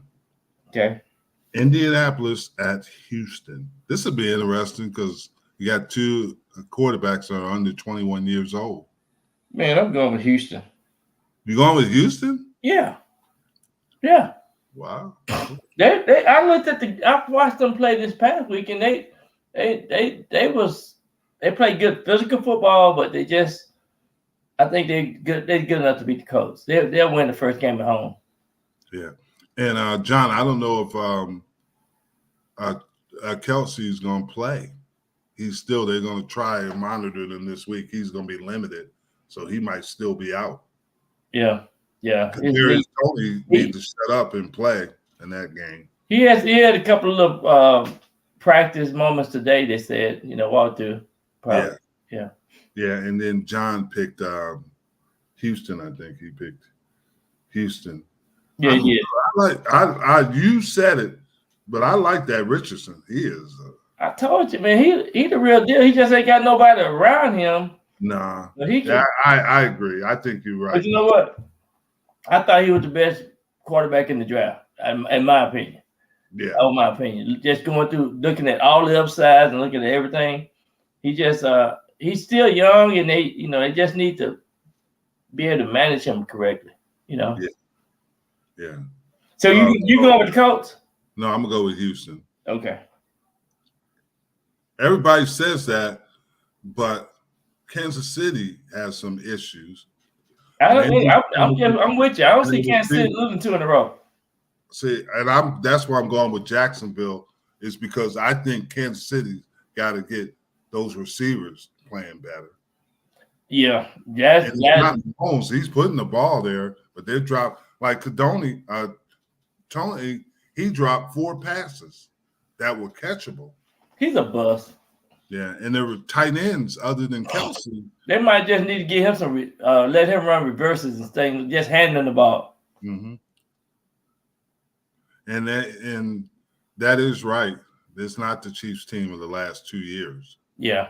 Speaker 4: Okay.
Speaker 3: Indianapolis at Houston. This will be interesting because you got 2 quarterbacks that are under 21 years old.
Speaker 4: Man, I'm going with Houston.
Speaker 3: You going with Houston?
Speaker 4: Yeah.
Speaker 3: Wow.
Speaker 4: I watched them play this past week, and they played good physical football, but I think they're good enough to beat the Colts. They'll win the first game at home.
Speaker 3: Yeah. And John, I don't know if Kelsey's going to play. They're going to try and monitor them this week. He's going to be limited, so he might still be out.
Speaker 4: Yeah.
Speaker 3: Tony need to shut up and play in that game.
Speaker 4: He had a couple of practice moments today. They said, walk through. Yeah.
Speaker 3: And then John picked Houston. I think he picked Houston.
Speaker 4: Yeah.
Speaker 3: You said it, but I like that Richardson. He is.
Speaker 4: I told you, man. He the real deal. He just ain't got nobody around him.
Speaker 3: Nah.
Speaker 4: But
Speaker 3: I agree. I think you're right.
Speaker 4: But you know what? I thought he was the best quarterback in the draft, in my opinion.
Speaker 3: Yeah.
Speaker 4: In my opinion, just going through, looking at all the upsides and looking at everything. He just he's still young, and they just need to be able to manage him correctly.
Speaker 3: Yeah.
Speaker 4: So you going with the Colts?
Speaker 3: No, I'm gonna go with Houston.
Speaker 4: Okay.
Speaker 3: Everybody says that, but Kansas City has some issues.
Speaker 4: I'm with you. I don't see Kansas City losing 2 in a row.
Speaker 3: See, and that's why I'm going with Jacksonville, is because I think Kansas City got to get those receivers playing better.
Speaker 4: Yeah,
Speaker 3: Holmes, he's putting the ball there, but they dropped like Tony. He dropped 4 passes that were catchable.
Speaker 4: He's a bust.
Speaker 3: Yeah, and there were tight ends other than Kelsey.
Speaker 4: They might just need to give him some, let him run reverses instead of just handling the ball.
Speaker 3: Mm-hmm. And that is right. It's not the Chiefs team of the last 2 years.
Speaker 4: Yeah.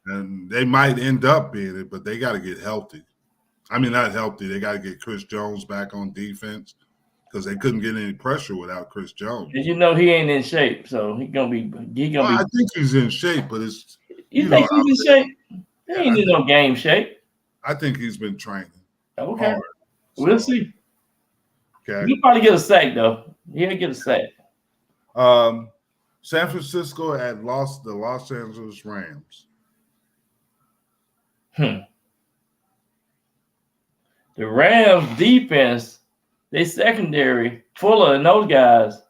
Speaker 3: And they might end up being it, but they got to get healthy. I mean, not healthy. They got to get Chris Jones back on defense because they couldn't get any pressure without Chris Jones.
Speaker 4: And you know he ain't in shape, so he gonna be.
Speaker 3: I think he's in shape, but it's.
Speaker 4: You think he's in shape? He ain't in no game shape.
Speaker 3: I think he's been training.
Speaker 4: Okay,
Speaker 3: hard, so.
Speaker 4: We'll see.
Speaker 3: Okay,
Speaker 4: He'll probably get a sack though. He'll get a sack.
Speaker 3: San Francisco the Los Angeles Rams.
Speaker 4: The Rams defense, they secondary, Fuller and those guys,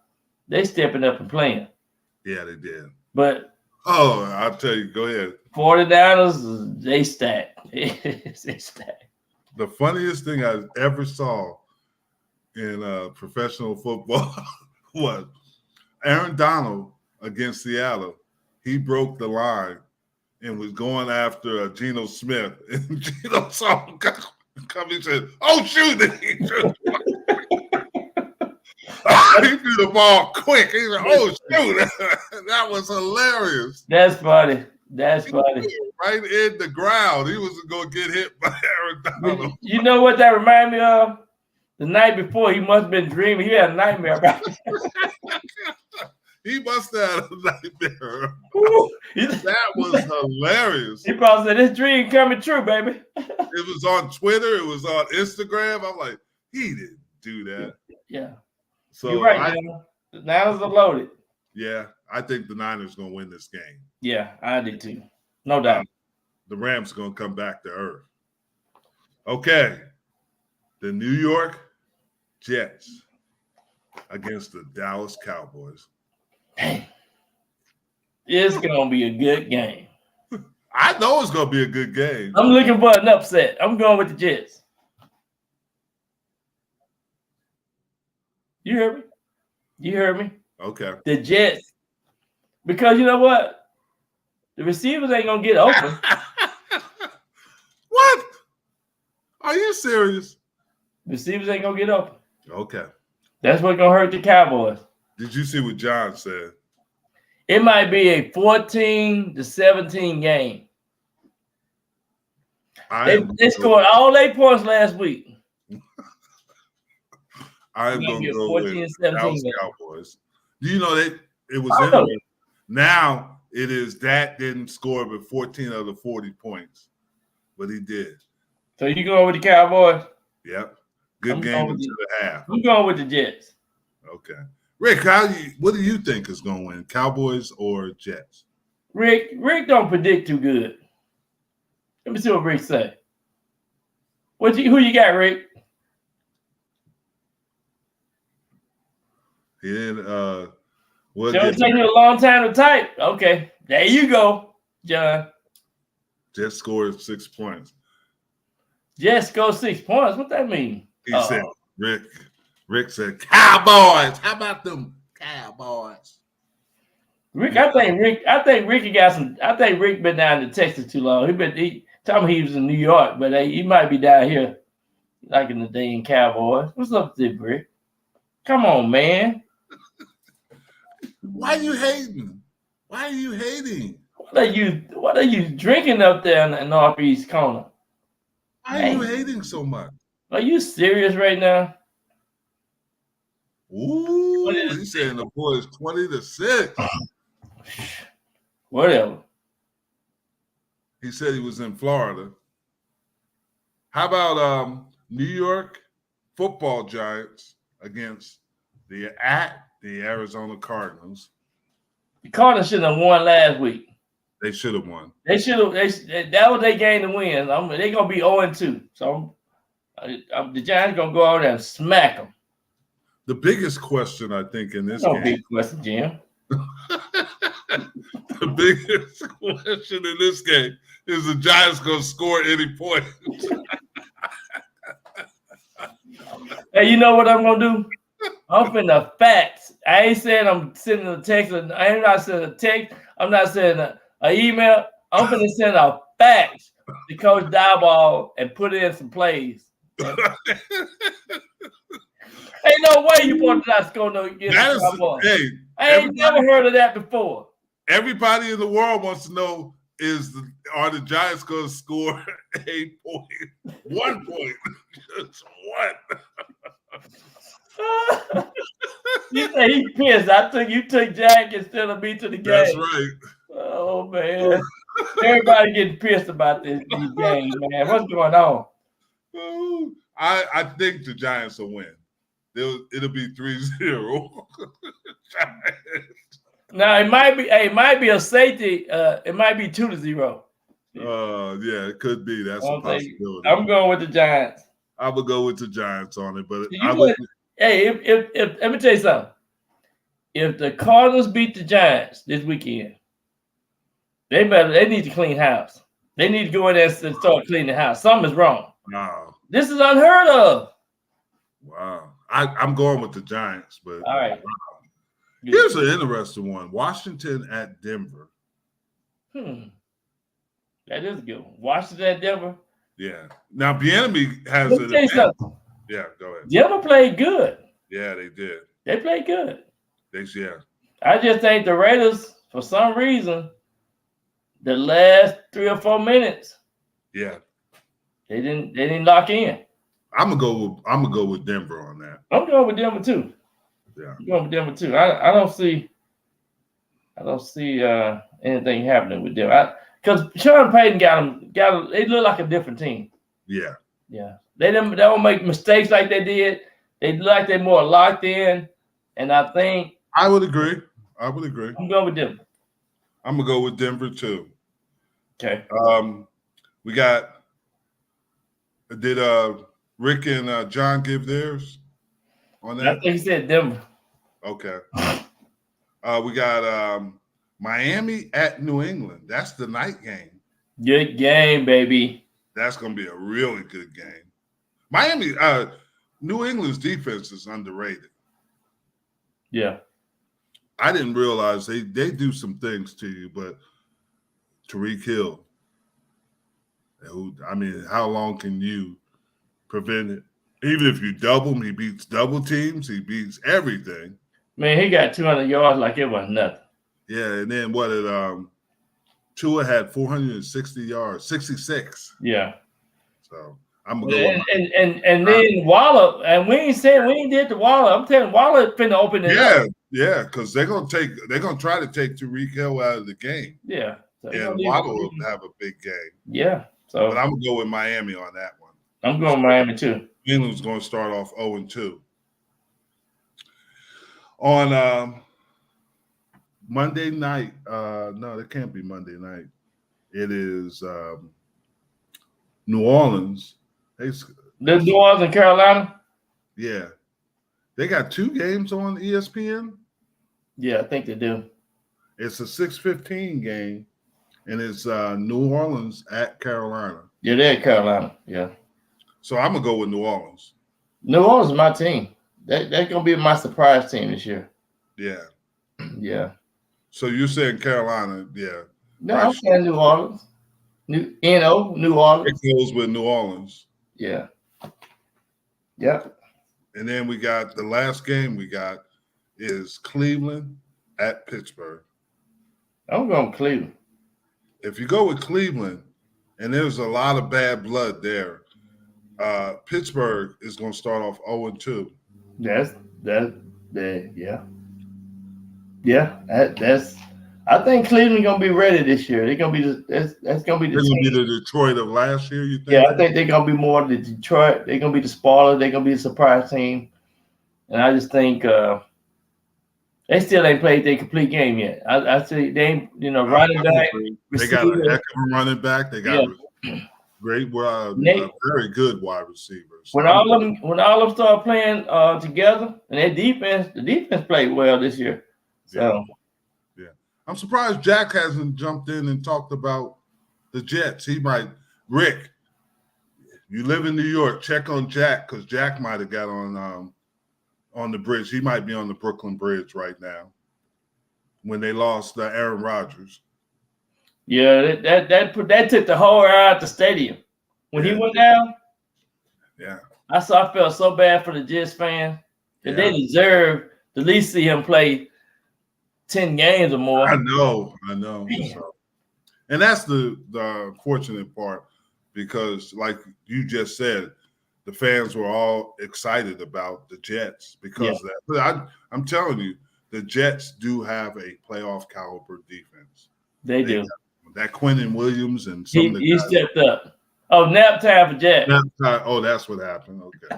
Speaker 4: they stepping up and playing.
Speaker 3: Yeah, they did.
Speaker 4: But
Speaker 3: I'll tell you, go ahead.
Speaker 4: 49ers, they stack. They stack.
Speaker 3: The funniest thing I ever saw in professional football was Aaron Donald against Seattle. He broke the line and was going after Geno Smith. And Geno saw him come and said, "Oh, shoot!" He threw the ball quick. He said, "Oh, shoot!" That was hilarious.
Speaker 4: That's funny. That's funny.
Speaker 3: Right in the ground. He was going to get hit by Aaron Donald.
Speaker 4: You know what that reminded me of? The night before, he must have been dreaming. He had a nightmare about it.
Speaker 3: He must have had a nightmare.
Speaker 4: Ooh,
Speaker 3: that was hilarious.
Speaker 4: He probably said, "This dream coming true, baby."
Speaker 3: It was on Twitter. It was on Instagram. I'm like, he didn't do that.
Speaker 4: Yeah.
Speaker 3: So
Speaker 4: you're right, the Niners are loaded.
Speaker 3: Yeah, I think the Niners going to win this game.
Speaker 4: Yeah, I did too. No doubt.
Speaker 3: The Rams are going to come back to earth. Okay. The New York Jets against the Dallas Cowboys.
Speaker 4: It's going to be a good game.
Speaker 3: I know it's going to be a good game.
Speaker 4: I'm looking for an upset. I'm going with the Jets. You heard me? You heard me?
Speaker 3: Okay.
Speaker 4: The Jets. Because you know what? The receivers ain't going to get open.
Speaker 3: What? Are you serious?
Speaker 4: Receivers ain't going to get open.
Speaker 3: Okay.
Speaker 4: That's what's going to hurt the Cowboys.
Speaker 3: Did you see what John said?
Speaker 4: It might be a 14-17 game. They scored all 8 points last week.
Speaker 3: I'm going to go with Dallas Cowboys. Do you know that it was in now it is that didn't score but 14 of the 40 points, but he did.
Speaker 4: So you going with the Cowboys?
Speaker 3: Yep. Good game into the half.
Speaker 4: I'm going with the Jets.
Speaker 3: Okay. Rick, what do you think is going to win, Cowboys or Jets?
Speaker 4: Rick don't predict too good. Let me see what Rick say. Who you got, Rick?
Speaker 3: He didn't.
Speaker 4: It's taking you a long time to type. Okay, there you go, John.
Speaker 3: Jets scored 6 points.
Speaker 4: Jets scored 6 points. What that mean?
Speaker 3: He said, Rick said, Cowboys. How about them Cowboys?
Speaker 4: I think Ricky got some. I think Rick been down to Texas too long. He told me he was in New York, but he might be down here, like in the dang Cowboys. What's up with this, Rick? Come on, man.
Speaker 3: Why are you hating? Why are you hating?
Speaker 4: What are you drinking up there in the northeast corner?
Speaker 3: Why are you hating so much?
Speaker 4: Are you serious right now?
Speaker 3: Ooh, he's saying the boys 20-6.
Speaker 4: Whatever.
Speaker 3: He said he was in Florida. How about New York football Giants against the Arizona Cardinals?
Speaker 4: The Cardinals should have won last week.
Speaker 3: They should have won.
Speaker 4: They should have. That was their game to win. They're gonna be 0-2. So the Giants gonna go out there and smack them.
Speaker 3: The biggest question I think in this game.
Speaker 4: No big question, Jim.
Speaker 3: The biggest question in this game is the Giants gonna score any point.
Speaker 4: Hey, you know what I'm gonna do? I'm finna facts. I ain't saying I'm sending a text. I'm not sending a text. I'm not sending an email. I'm finna send a fax to Coach Diebold and put in some plays. Ain't no way you want to not score no against the Cowboys.
Speaker 3: Hey,
Speaker 4: I ain't never heard of that before.
Speaker 3: Everybody in the world wants to know are the Giants going to score 8 points? 1 point. Just one.
Speaker 4: You say he pissed. You took Jack instead of me to the game.
Speaker 3: That's right.
Speaker 4: Oh, man. Everybody getting pissed about this game, man. What's going on?
Speaker 3: I think the Giants will win. It'll be 3-0.
Speaker 4: Now it might be a safety. It might be 2-0.
Speaker 3: Yeah, it could be. That's a possibility.
Speaker 4: I'm going with the Giants.
Speaker 3: I would go with the Giants on it, but
Speaker 4: if let me tell you something. If the Cardinals beat the Giants this weekend, they need to clean house. They need to go in there and start cleaning the house. Something is wrong.
Speaker 3: Wow.
Speaker 4: This is unheard of.
Speaker 3: Wow. I'm going with the Giants, but
Speaker 4: all right.
Speaker 3: Wow. Here's an interesting one. Washington at Denver.
Speaker 4: That is a good one. Washington at Denver.
Speaker 3: Yeah. Now Bieniemy has
Speaker 4: an advantage.
Speaker 3: Yeah, go ahead.
Speaker 4: Denver played good.
Speaker 3: Yeah, they did.
Speaker 4: They played good.
Speaker 3: Yeah.
Speaker 4: I just think the Raiders, for some reason, the last 3 or 4 minutes,
Speaker 3: yeah,
Speaker 4: they didn't lock in.
Speaker 3: I'm gonna go with Denver on that.
Speaker 4: I'm going with Denver too.
Speaker 3: Yeah,
Speaker 4: I'm going with Denver too. I don't see anything happening with them. Because Sean Payton got them. They look like a different team.
Speaker 3: Yeah.
Speaker 4: They don't make mistakes like they did. They look like they're more locked in. And I think
Speaker 3: I would agree. I'm
Speaker 4: going with Denver.
Speaker 3: I'm gonna go with Denver too.
Speaker 4: Okay.
Speaker 3: We got. Did Rick and John give theirs on that?
Speaker 4: I think he said Denver.
Speaker 3: Okay. We got Miami at New England. That's the night game.
Speaker 4: Good game, baby.
Speaker 3: That's gonna be a really good game. Miami, New England's defense is underrated.
Speaker 4: Yeah.
Speaker 3: I didn't realize they do some things to you, but Tyreek Hill, I mean, how long can you prevent it? Even if you double him, he beats double teams. He beats everything.
Speaker 4: Man, he got 200 yards like it was nothing.
Speaker 3: Yeah, and then what did Tua had 460 yards, 66.
Speaker 4: Yeah.
Speaker 3: So I'm gonna go.
Speaker 4: And then Waller, and we ain't did the Waller. I'm telling Waller finna open it up.
Speaker 3: Yeah, because they're gonna try to take Tyreek Hill out of the game.
Speaker 4: Yeah.
Speaker 3: So and Waller will have a big game.
Speaker 4: Yeah. So
Speaker 3: but I'm gonna go with Miami on that one.
Speaker 4: I'm going Miami too.
Speaker 3: England's gonna start off 0-2. On Monday night, no, it can't be Monday night. It is New Orleans.
Speaker 4: The New Orleans and Carolina?
Speaker 3: Yeah. They got 2 games on ESPN?
Speaker 4: Yeah, I think they do.
Speaker 3: It's a 6:15 game, and it's New Orleans at Carolina.
Speaker 4: Yeah, they're at Carolina. Yeah.
Speaker 3: So I'm going to go with New Orleans.
Speaker 4: New Orleans is my team. That's going to be my surprise team this year.
Speaker 3: Yeah.
Speaker 4: Yeah.
Speaker 3: So you're saying Carolina, yeah.
Speaker 4: No, I'm saying New Orleans. New Orleans.
Speaker 3: It goes with New Orleans.
Speaker 4: Yeah. Yep.
Speaker 3: And then we got the last game is Cleveland at Pittsburgh.
Speaker 4: I'm going Cleveland.
Speaker 3: If you go with Cleveland, and there's a lot of bad blood there, Pittsburgh is going to start off 0-2. I think Cleveland gonna be ready this year. They're gonna be that's gonna be the Detroit of last year. You think?
Speaker 4: Yeah, I think they're gonna be more the Detroit. They're gonna be the spoiler. They're gonna be a surprise team, and I just think they still ain't played their complete game yet. I see they ain't running back.
Speaker 3: They got a heck of a running back. They got great, very good wide receivers.
Speaker 4: When all of them start playing together, and the defense played well this year. So.
Speaker 3: Yeah. I'm surprised Jack hasn't jumped in and talked about the Jets. He might. Rick, you live in New York, check on Jack, because Jack might have got on the bridge. He might be on the Brooklyn Bridge right now when they lost Aaron Rodgers.
Speaker 4: Yeah, that took the whole air out the stadium. When he went down, I felt so bad for the Jets fan that they deserved to at least see him play 10 games or more.
Speaker 3: I know. So, and that's the unfortunate part because, like you just said, the fans were all excited about the Jets because of that. But I'm telling you, the Jets do have a playoff caliber defense.
Speaker 4: They do.
Speaker 3: That Quentin Williams and some of the
Speaker 4: he
Speaker 3: guys.
Speaker 4: stepped up. Oh, nap time for Jack.
Speaker 3: Oh, that's what happened. Okay.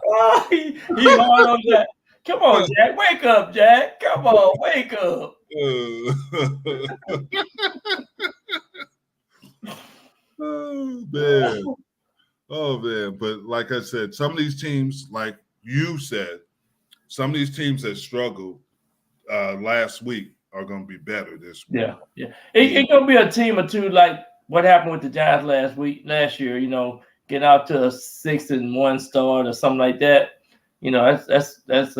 Speaker 4: Oh, he hard on Jack. Come on, Jack. Wake up, Jack. Come on, wake up.
Speaker 3: Oh man. But like I said, some of these teams, like you said, some of these teams that struggled last week are going to be better this week.
Speaker 4: Yeah. It's going to be a team or two like what happened with the Giants last year, getting out to a 6-1 start or something like that. That's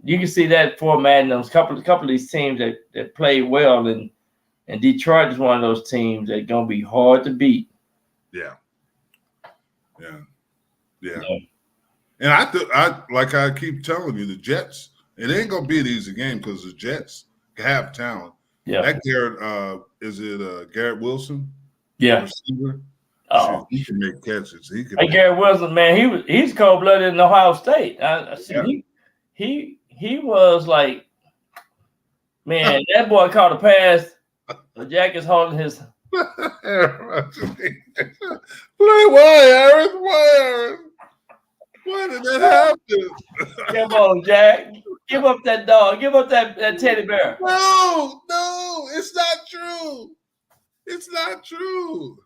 Speaker 4: you can see that format in those couple of these teams that played well, and Detroit is one of those teams that's going to be hard to beat.
Speaker 3: Yeah. And I keep telling you, the Jets, it ain't gonna be an easy game because the Jets have talent.
Speaker 4: Yeah.
Speaker 3: That Garrett, is it Garrett Wilson?
Speaker 4: Yeah.
Speaker 3: Receiver?
Speaker 4: Oh,
Speaker 3: he can make catches.
Speaker 4: Garrett Wilson, man, he's cold blooded in Ohio State. He was like, man, that boy caught a pass. Jack is holding his.
Speaker 3: Why, Aaron? Why did that happen?
Speaker 4: Come on, Jack. Give up that dog. Give up that teddy bear.
Speaker 3: No, it's not true. It's not true.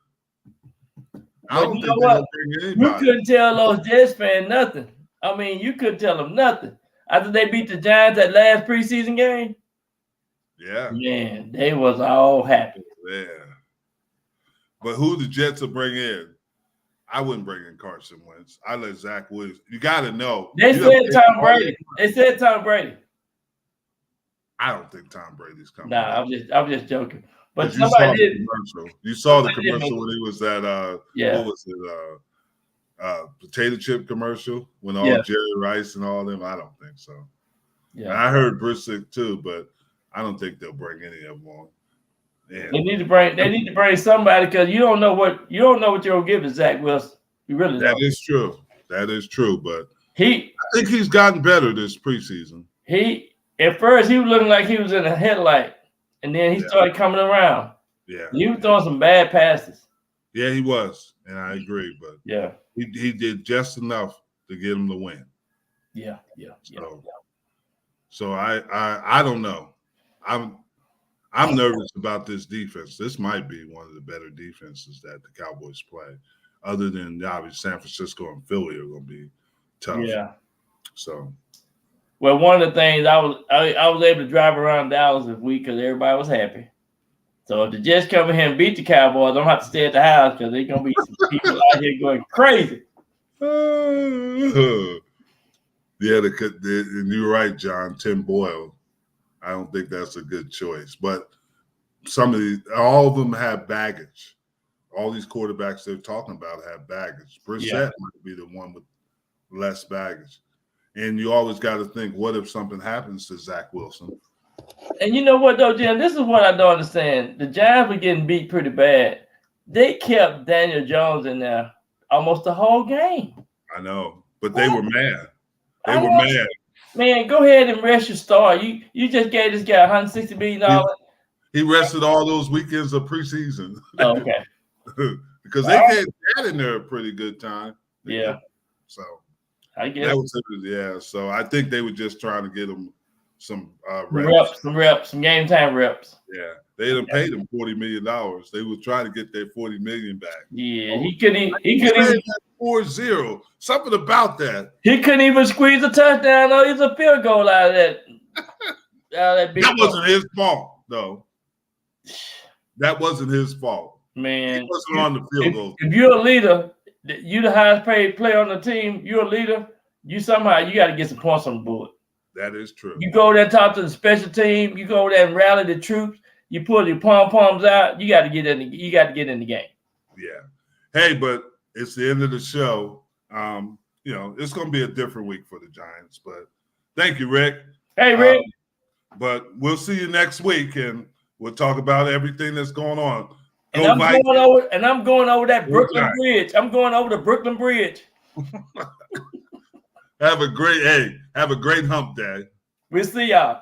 Speaker 3: I don't think
Speaker 4: what? You couldn't tell those Jets fans nothing. I mean, you couldn't tell them nothing. After they beat the Giants that last preseason game,
Speaker 3: yeah,
Speaker 4: man, they was all happy.
Speaker 3: Yeah. But who the Jets will bring in? I wouldn't bring in Carson Wentz. I let Zach Williams. You got to know.
Speaker 4: They said Tom Brady.
Speaker 3: I don't think Tom Brady's coming.
Speaker 4: Nah, I'm just joking. But
Speaker 3: you saw the commercial. You saw the commercial when he was at what was it? Potato chip commercial when all Jerry Rice and all them. I don't think so. Yeah, and I heard Brissett too, but I don't think they'll bring any of them on. Yeah.
Speaker 4: They need to bring somebody because you don't know what you're gonna give to Zach Wilson. You really don't.
Speaker 3: That is true. But
Speaker 4: I
Speaker 3: think he's gotten better this preseason.
Speaker 4: At first he was looking like he was in a headlight, and then he started coming around.
Speaker 3: Yeah,
Speaker 4: he was throwing some bad passes.
Speaker 3: Yeah, he was, and I agree. But he did just enough to get him to win.
Speaker 4: Yeah.
Speaker 3: So I don't know. I'm nervous about this defense. This might be one of the better defenses that the Cowboys play, other than obviously San Francisco and Philly are going to be tough. Yeah. So,
Speaker 4: well, one of the things I was able to drive around Dallas this week because everybody was happy. So if the Jets come in here and beat the Cowboys, I don't have to stay at the house because there's going to be some people out here going crazy.
Speaker 3: Yeah, and you're right, John. Tim Boyle. I don't think that's a good choice. But all of them have baggage. All these quarterbacks they're talking about have baggage. Brissett might be the one with less baggage. And you always got to think, what if something happens to Zach Wilson?
Speaker 4: And you know what, though, Jim? This is what I don't understand. The Giants were getting beat pretty bad. They kept Daniel Jones in there almost the whole game.
Speaker 3: I know, but they were mad. They were mad.
Speaker 4: Man, go ahead and rest your star. You just gave this guy $160 million.
Speaker 3: He rested all those weekends of preseason.
Speaker 4: Oh, okay.
Speaker 3: Because they gave that in there a pretty good time.
Speaker 4: Yeah.
Speaker 3: So
Speaker 4: I guess
Speaker 3: that was So I think they were just trying to get him some
Speaker 4: reps, some game time reps.
Speaker 3: Yeah. They didn't pay them $40 million. They were trying to get their $40 million back.
Speaker 4: Yeah, he couldn't even
Speaker 3: 4-0. Something about that.
Speaker 4: He couldn't even squeeze a touchdown or even a field goal out of that.
Speaker 3: That wasn't his fault, though. That wasn't his fault.
Speaker 4: Man,
Speaker 3: he wasn't on the field goal.
Speaker 4: If you're a leader, you the highest paid player on the team. You're a leader. You got to get some points on the board.
Speaker 3: That is true.
Speaker 4: You go there, talk to the special team. You go there and rally the troops. You pull your pom-poms out. You got to get in the game.
Speaker 3: Yeah. Hey, but it's the end of the show. It's going to be a different week for the Giants. But thank you, Rick.
Speaker 4: Hey, Rick.
Speaker 3: But we'll see you next week, and we'll talk about everything that's going on.
Speaker 4: And I'm going over that Brooklyn Bridge. I'm going over the Brooklyn Bridge.
Speaker 3: Have a great hump day.
Speaker 4: We'll see y'all.